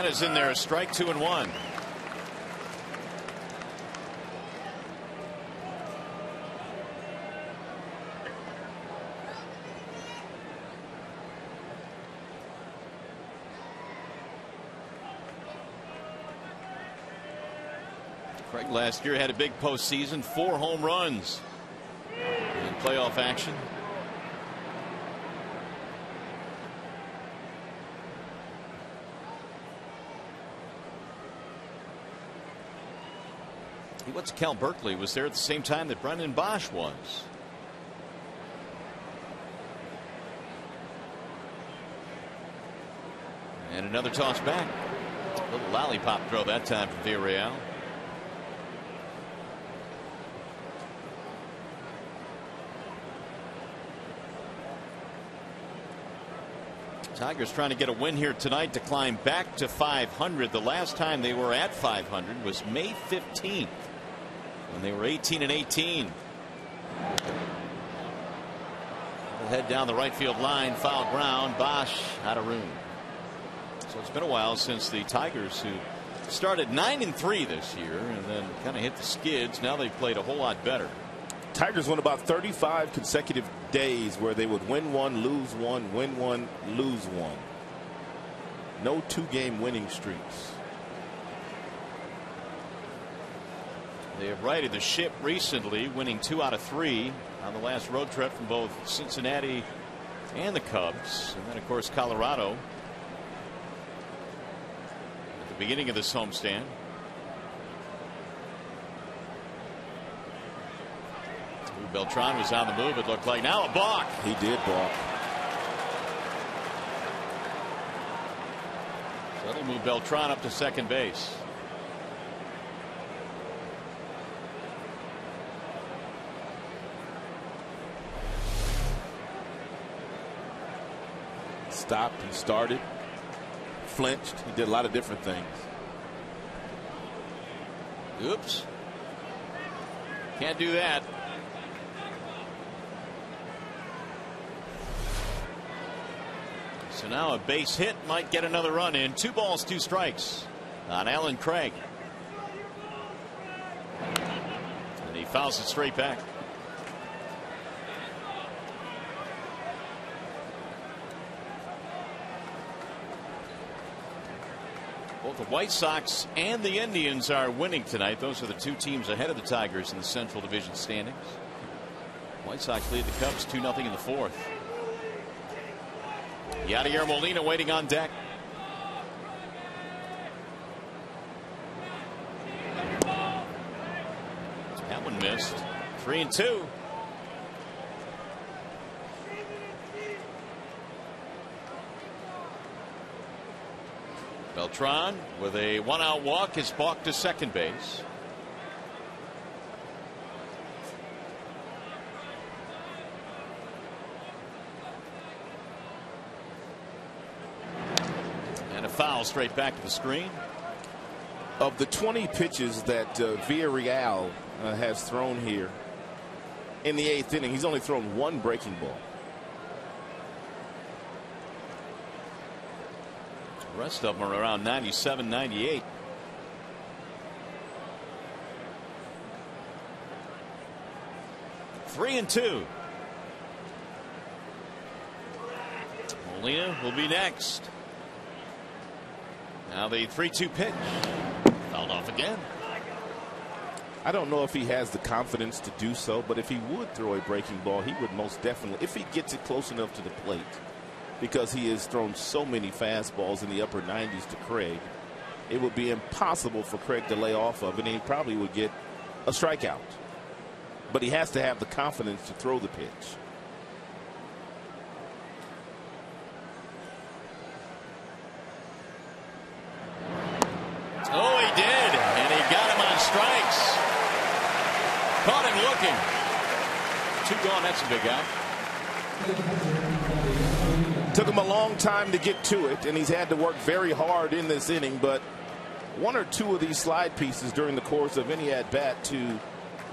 Is in there, a strike, 2-1. Craig last year had a big postseason, 4 home runs in playoff action. He went to Cal Berkeley, was there at the same time that Brendan Bosch was. And another toss back. A little lollipop throw that time from Villarreal. Tigers trying to get a win here tonight to climb back to 500. The last time they were at 500 was May 15th. When they were 18-18. Head down the right field line, foul ground. Bosch out of room. So it's been a while since the Tigers, who started 9-3 this year and then kind of hit the skids. Now they've played a whole lot better. Tigers won about 35 consecutive days where they would win 1, lose 1, win 1, lose 1. No 2-game winning streaks. They have righted the ship recently, winning 2 out of 3 on the last road trip from both Cincinnati and the Cubs. And then, of course, Colorado at the beginning of this homestand. Beltran was on the move, it looked like. Now a balk. He did balk. So that'll move Beltran up to second base. Stopped and started, flinched. He did a lot of different things. Oops. Can't do that. So now a base hit might get another run in. 2 balls, 2 strikes on Alan Craig. And he fouls it straight back. Both the White Sox and the Indians are winning tonight. Those are the 2 teams ahead of the Tigers in the Central Division standings. White Sox lead the Cubs 2-0 in the 4th. Yadier Molina waiting on deck. That one missed. 3-2. Beltran with a 1-out walk is balked to second base. And a foul straight back to the screen. Of the 20 pitches that Villarreal has thrown here in the 8th inning, he's only thrown 1 breaking ball. The rest of them are around 97, 98. Three and 2. Molina will be next. Now the 3-2 pitch. Fouled off again. I don't know if he has the confidence to do so, but if he would throw a breaking ball, he would most definitely, if he gets it close enough to the plate, because he has thrown so many fastballs in the upper 90s to Craig, it would be impossible for Craig to lay off of, and he probably would get a strikeout. But he has to have the confidence to throw the pitch. Oh, he did, and he got him on strikes. Caught him looking. 2 gone, that's a big out. Took him a long time to get to it, and he's had to work very hard in this inning, but 1 or 2 of these slide pieces during the course of any at bat to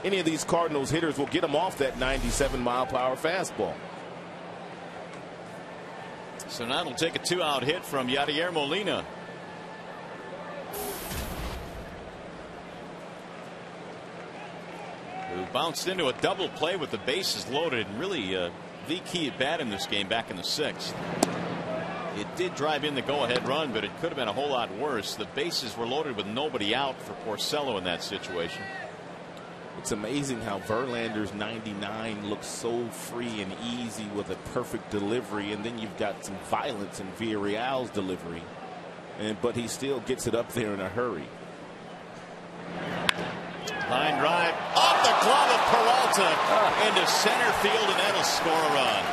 any of these Cardinals hitters will get him off that 97-mile-per-hour fastball. So now it'll take a 2-out hit from Yadier Molina. Who bounced into a double play with the bases loaded, and really the key at bat in this game back in the 6th. It did drive in the go-ahead run, but it could have been a whole lot worse. The bases were loaded with nobody out for Porcello in that situation. It's amazing how Verlander's 99 looks so free and easy with a perfect delivery, and then you've got some violence in Villarreal's delivery, but he still gets it up there in a hurry. Line drive off the glove of Peralta into center field, and that'll score a run.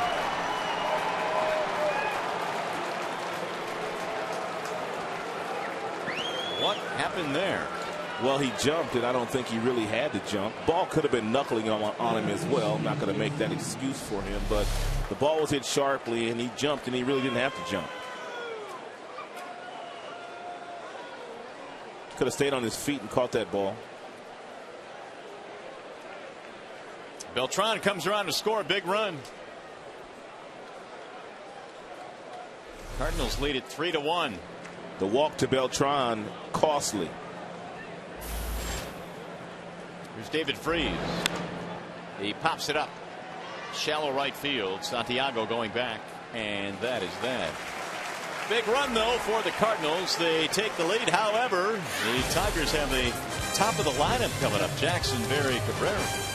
What happened there? Well, he jumped, and I don't think he really had to jump. Ball could have been knuckling on him as well. I'm not going to make that excuse for him, but the ball was hit sharply, and he jumped, and he really didn't have to jump. Could have stayed on his feet and caught that ball. Beltran comes around to score a big run. Cardinals lead it 3-1. The walk to Beltran costly. Here's David Freese. He pops it up. Shallow right field. Santiago going back, and that is that. Big run, though, for the Cardinals. They take the lead. However, the Tigers have the top of the lineup coming up. Jackson, Berry, Cabrera.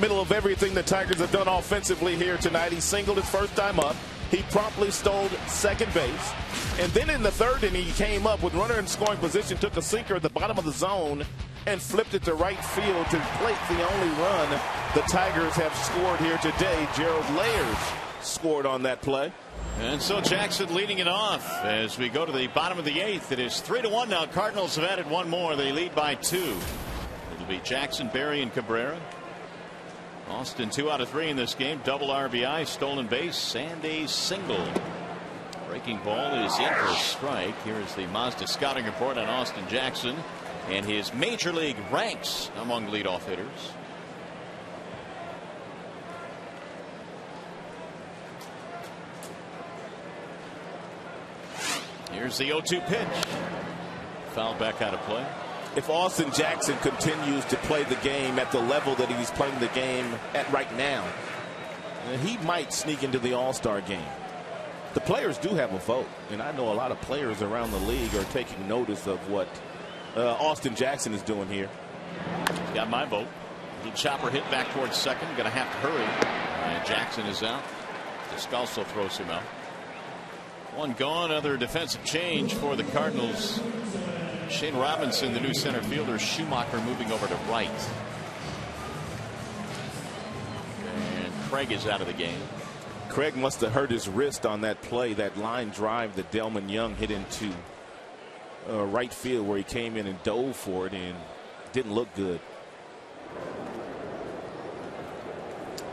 Middle of everything the Tigers have done offensively here tonight. He singled his first time up. He promptly stole second base. And then in the third inning, he came up with runner in scoring position, took a sinker at the bottom of the zone, and flipped it to right field to plate the only run the Tigers have scored here today. Gerald Layers scored on that play. And so Jackson leading it off as we go to the bottom of the eighth. It is 3-1 now. Cardinals have added one more. They lead by 2. It'll be Jackson, Berry, and Cabrera. Austin 2 out of 3 in this game. Double RBI, stolen base, and a single. Breaking ball is in for a strike. Here is the Mazda scouting report on Austin Jackson and his major league ranks among leadoff hitters. Here's the 0-2 pitch. Foul back out of play. If Austin Jackson continues to play the game at the level that he's playing the game at right now, he might sneak into the All-Star game. The players do have a vote, and I know a lot of players around the league are taking notice of what Austin Jackson is doing here. He's got my vote. The chopper hit back towards second. Going to have to hurry. And Jackson is out. Descalso throws him out. One gone. Other defensive change for the Cardinals. Shane Robinson, the new center fielder. Schumacher moving over to right. And Craig is out of the game. Craig must have hurt his wrist on that play, that line drive that Delman Young hit into right field, where he came in and dove for it and didn't look good.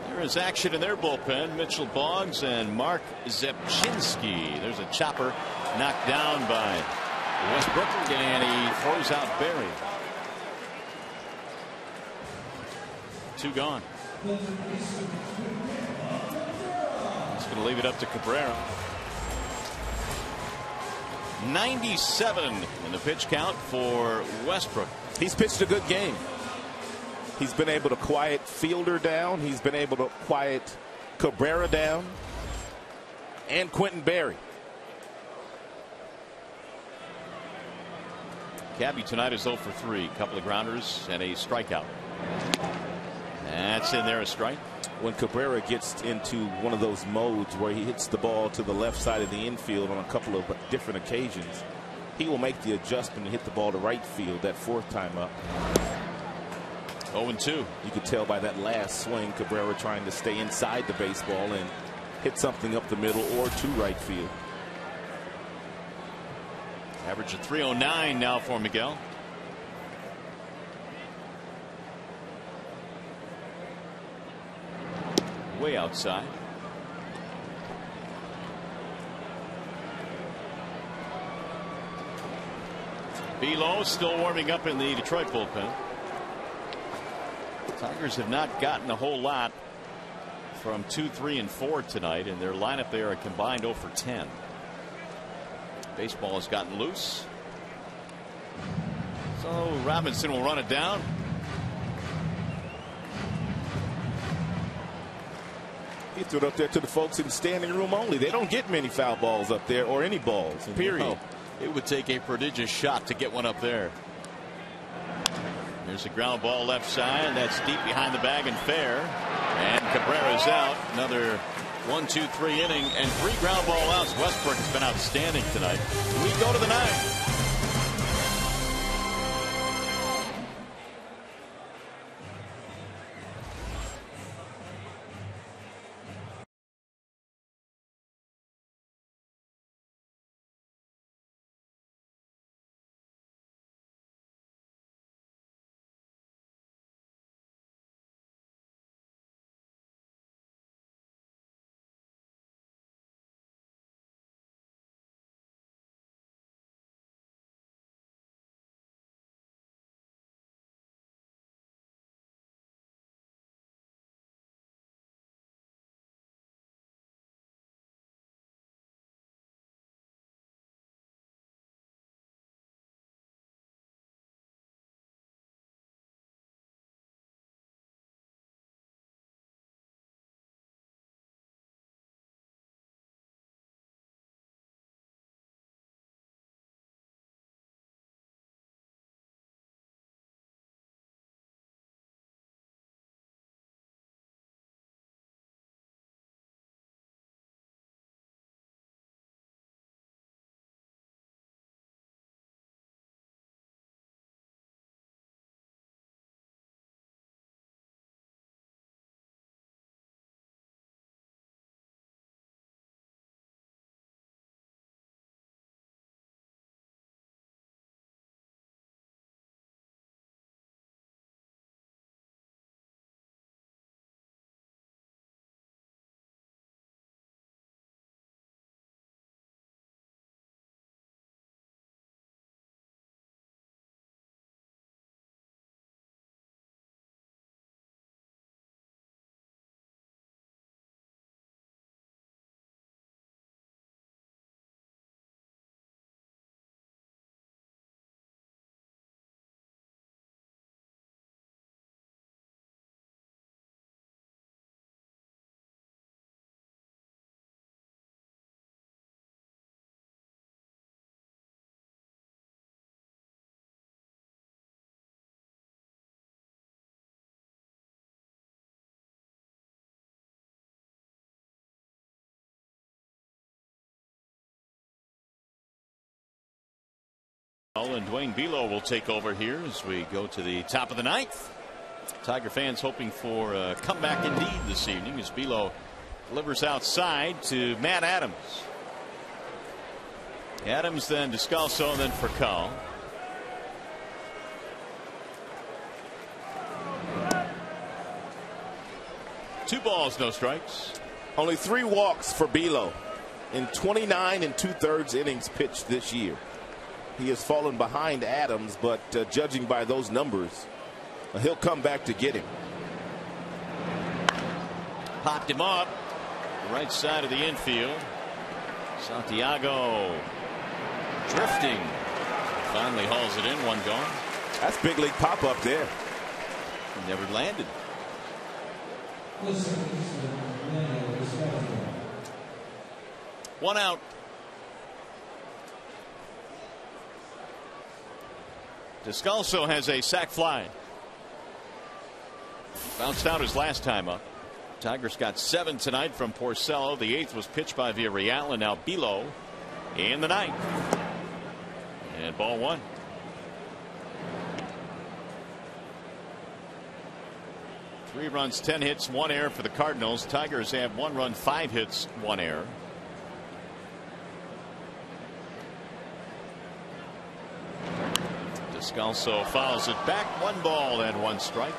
There is action in their bullpen. Mitchell Boggs and Mark Zepchinski. There's a chopper knocked down by Westbrook, and he throws out Berry. 2 gone. He's going to leave it up to Cabrera. 97 in the pitch count for Westbrook. He's pitched a good game. He's been able to quiet Fielder down. He's been able to quiet Cabrera down, and Quentin Berry. Cabby tonight is 0 for 3. Couple of grounders and a strikeout. That's in there, a strike. When Cabrera gets into one of those modes where he hits the ball to the left side of the infield on a couple of different occasions, he will make the adjustment and hit the ball to right field that fourth time up. 0-2. You could tell by that last swing, Cabrera trying to stay inside the baseball and hit something up the middle or to right field. Average of 309 now for Miguel. Way outside. Below still warming up in the Detroit bullpen. Tigers have not gotten a whole lot from 2, 3, and 4 tonight, and their lineup there are combined 0 for 10. Baseball has gotten loose. So Robinson will run it down. He threw it up there to the folks in standing room only. They don't get many foul balls up there, or any balls, period. No, it would take a prodigious shot to get one up there. There's a ground ball left side. That's deep behind the bag and fair. And Cabrera's out. Another 1, 2, 3 inning and 3 ground ball outs. Westbrook has been outstanding tonight. We go to the 9th. And Dwayne Below will take over here as we go to the top of the 9th. Tiger fans hoping for a comeback indeed this evening as Below delivers outside to Matt Adams. Adams, then Descalso, and then Furcal. Two balls, no strikes. Only 3 walks for Below in 29 2/3 innings pitched this year. He has fallen behind Adams, but judging by those numbers, he'll come back to get him. Popped him up. The right side of the infield. Santiago drifting. Finally hauls it in. One gone. That's big league pop up there. Never landed. One out. Descalso has a sac fly. Bounced out his last time up. Tigers got 7 tonight from Porcello. The 8th was pitched by Villarreal, and now Below in the 9th. And ball one. Three runs, 10 hits, 1 error for the Cardinals. Tigers have 1 run, 5 hits, 1 error. Descalso fouls it back. 1 ball and 1 strike.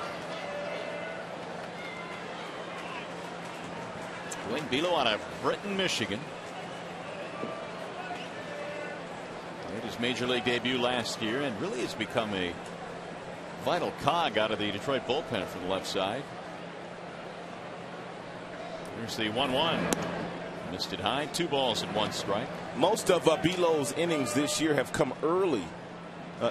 Dwayne Bilo out of Britain, Michigan. Made his major league debut last year and really has become a vital cog out of the Detroit bullpen from the left side. Here's the 1-1. Missed it high. 2 balls and 1 strike. Most of Bilo's innings this year have come early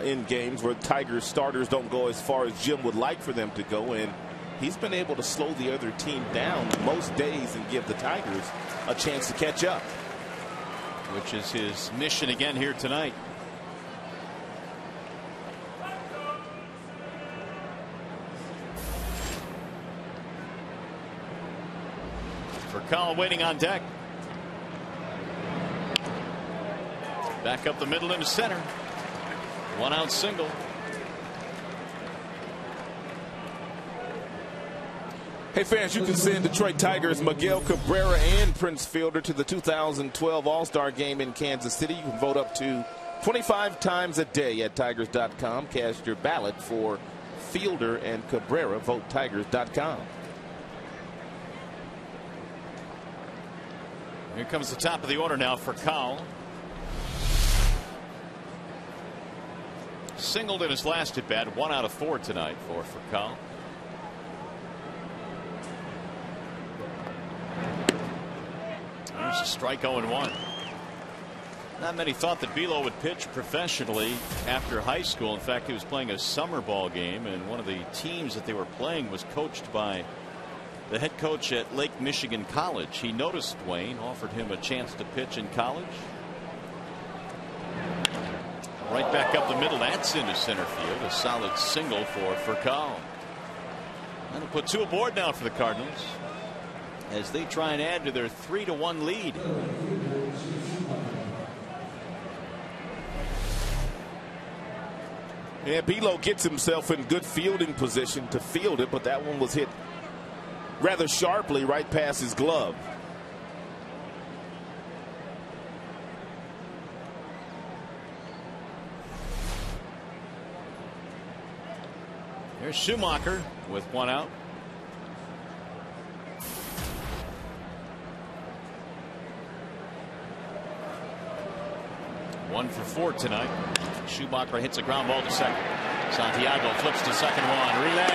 in games where Tigers starters don't go as far as Jim would like for them to go, and he's been able to slow the other team down most days and give the Tigers a chance to catch up, which is his mission again here tonight. Furcal waiting on deck. Back up the middle into center. 1 out single. Hey fans, you can send Detroit Tigers Miguel Cabrera and Prince Fielder to the 2012 All-Star Game in Kansas City. You can vote up to 25 times a day at Tigers.com. Cast your ballot for Fielder and Cabrera. Vote Tigers.com. Here comes the top of the order now for Furcal. Singled in his last at bat. 1 out of 4 tonight for Furcal. There's a strike. 0-1. Not many thought that Bilo would pitch professionally after high school. In fact, he was playing a summer ball game, and one of the teams that they were playing was coached by the head coach at Lake Michigan College. He noticed Dwayne, offered him a chance to pitch in college. Right back up the middle. That's into center field. A solid single for Furcal. That'll put 2 aboard now for the Cardinals as they try and add to their 3-1 lead. Yeah, Bilo gets himself in good fielding position to field it, but that one was hit rather sharply right past his glove. There's Schumacher with 1 out. One for 4 tonight. Schumacher hits a ground ball to second. Santiago flips to second. 1 relay.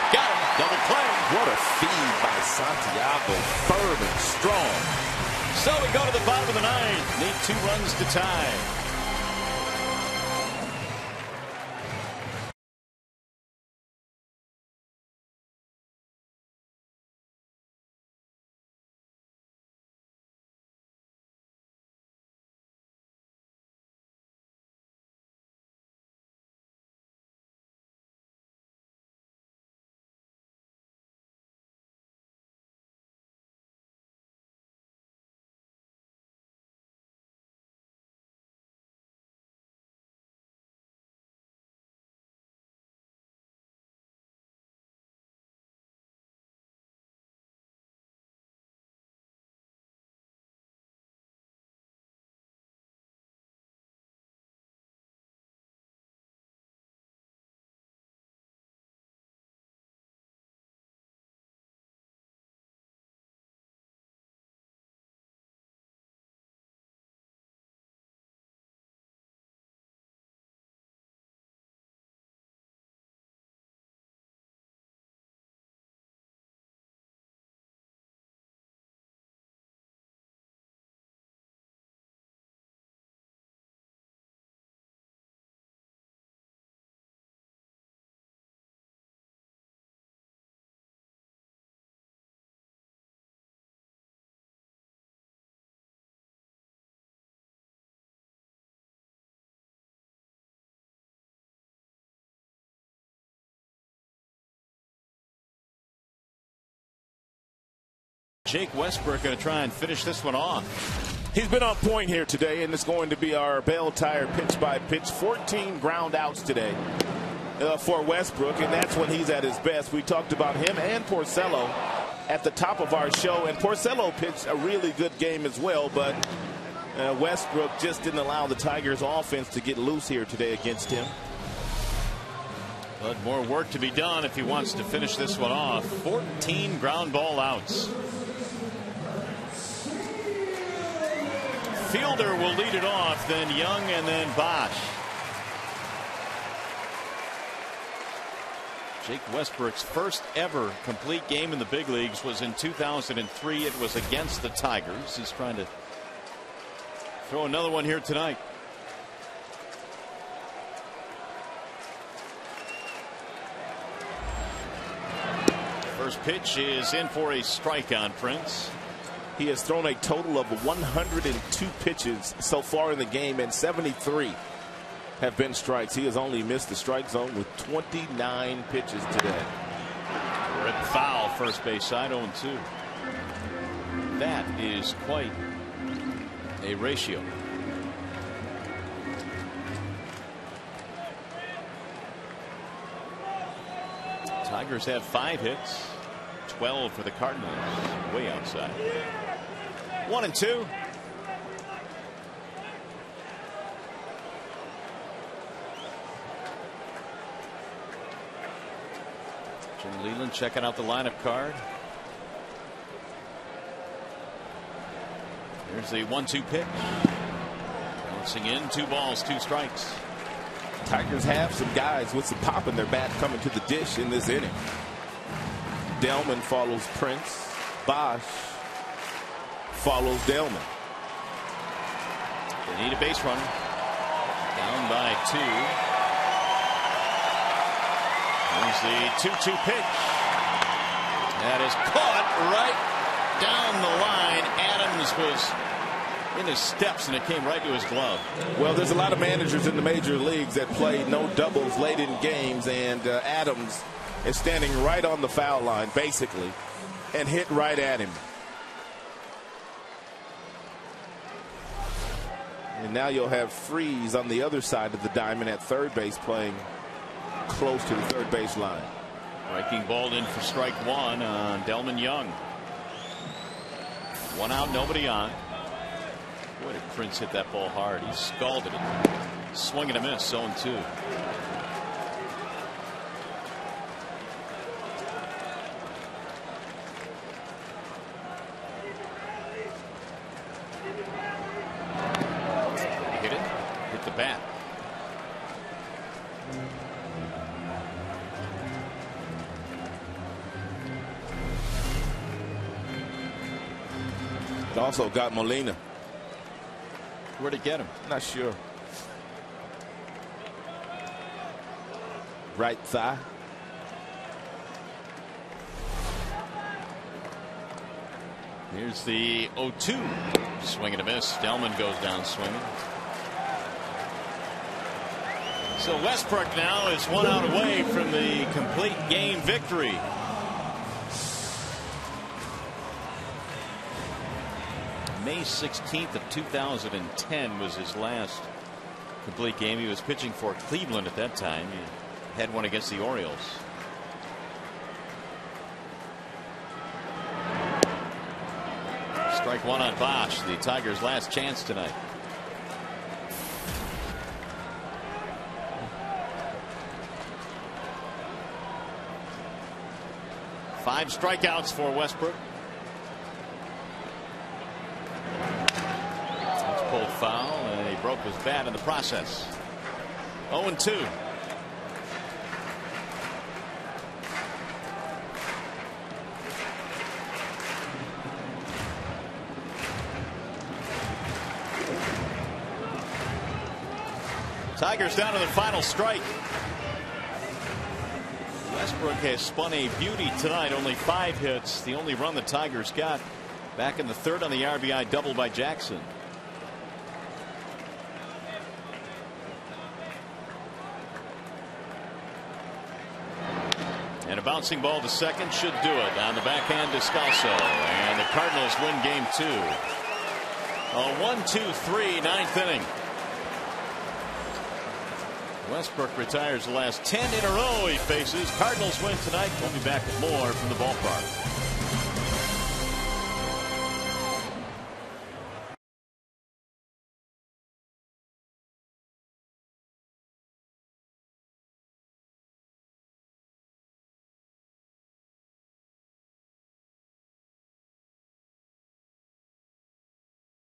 Got him. Double play. What a feed by Santiago. Firm and strong. So we go to the bottom of the 9th. Need 2 runs to tie. Jake Westbrook going to try and finish this one off. He's been on point here today, and it's going to be our bell tire pitch by pitch. 14 ground outs today for Westbrook, and that's when he's at his best. We talked about him and Porcello at the top of our show, and Porcello pitched a really good game as well, but Westbrook just didn't allow the Tigers offense to get loose here today against him. But more work to be done if he wants to finish this one off. 14 ground ball outs. Fielder will lead it off, then Young, and then Bosch. Jake Westbrook's first ever complete game in the big leagues was in 2003. It was against the Tigers. He's trying to throw another one here tonight. First pitch is in for a strike on Prince. He has thrown a total of 102 pitches so far in the game, and 73 have been strikes. He has only missed the strike zone with 29 pitches today. Rip foul, first base side, 0-2. That is quite a ratio. Tigers have 5 hits, 12 for the Cardinals, way outside. 1-2. Jim Leland checking out the lineup card. Here's the 1-2 pitch. Bouncing in, 2 balls, 2 strikes. Tigers have some guys with some pop in their bat coming to the dish in this inning. Delman follows Prince. Bosch follows Delman. They need a base runner. Down by 2. Here's the 2-2 pitch. That is caught right down the line. Adams was in his steps, and it came right to his glove. Well, there's a lot of managers in the major leagues that play no doubles late in games, and Adams is standing right on the foul line, basically, and hit right at him. And now you'll have Freeze on the other side of the diamond at third base, playing close to the third base line. Striking ball in for strike 1 on Delman Young. 1 out, nobody on. Boy, did Prince hit that ball hard. He scalded it. Swing and a miss, 0-2. Hit it. Hit the bat. It also got Molina. Where'd it get him? Not sure. Right thigh. Here's the 0-2. Swing and a miss. Delman goes down swinging. So Westbrook now is 1 out away from the complete game victory. May 16th of 2010 was his last complete game. He was pitching for Cleveland at that time. He had one against the Orioles. Strike 1 on Bosch, the Tigers' last chance tonight. Five strikeouts for Westbrook. Pulled foul, and he broke his bat in the process. 0-2. Tigers down to the final strike. Westbrook has spun a beauty tonight. Only 5 hits. The only run the Tigers got back in the 3rd on the RBI double by Jackson. And a bouncing ball to second should do it. On the backhand, Descalso. And the Cardinals win game 2. A 1-2-3 ninth inning. Westbrook retires the last 10 in a row he faces. Cardinals win tonight. We'll be back with more from the ballpark.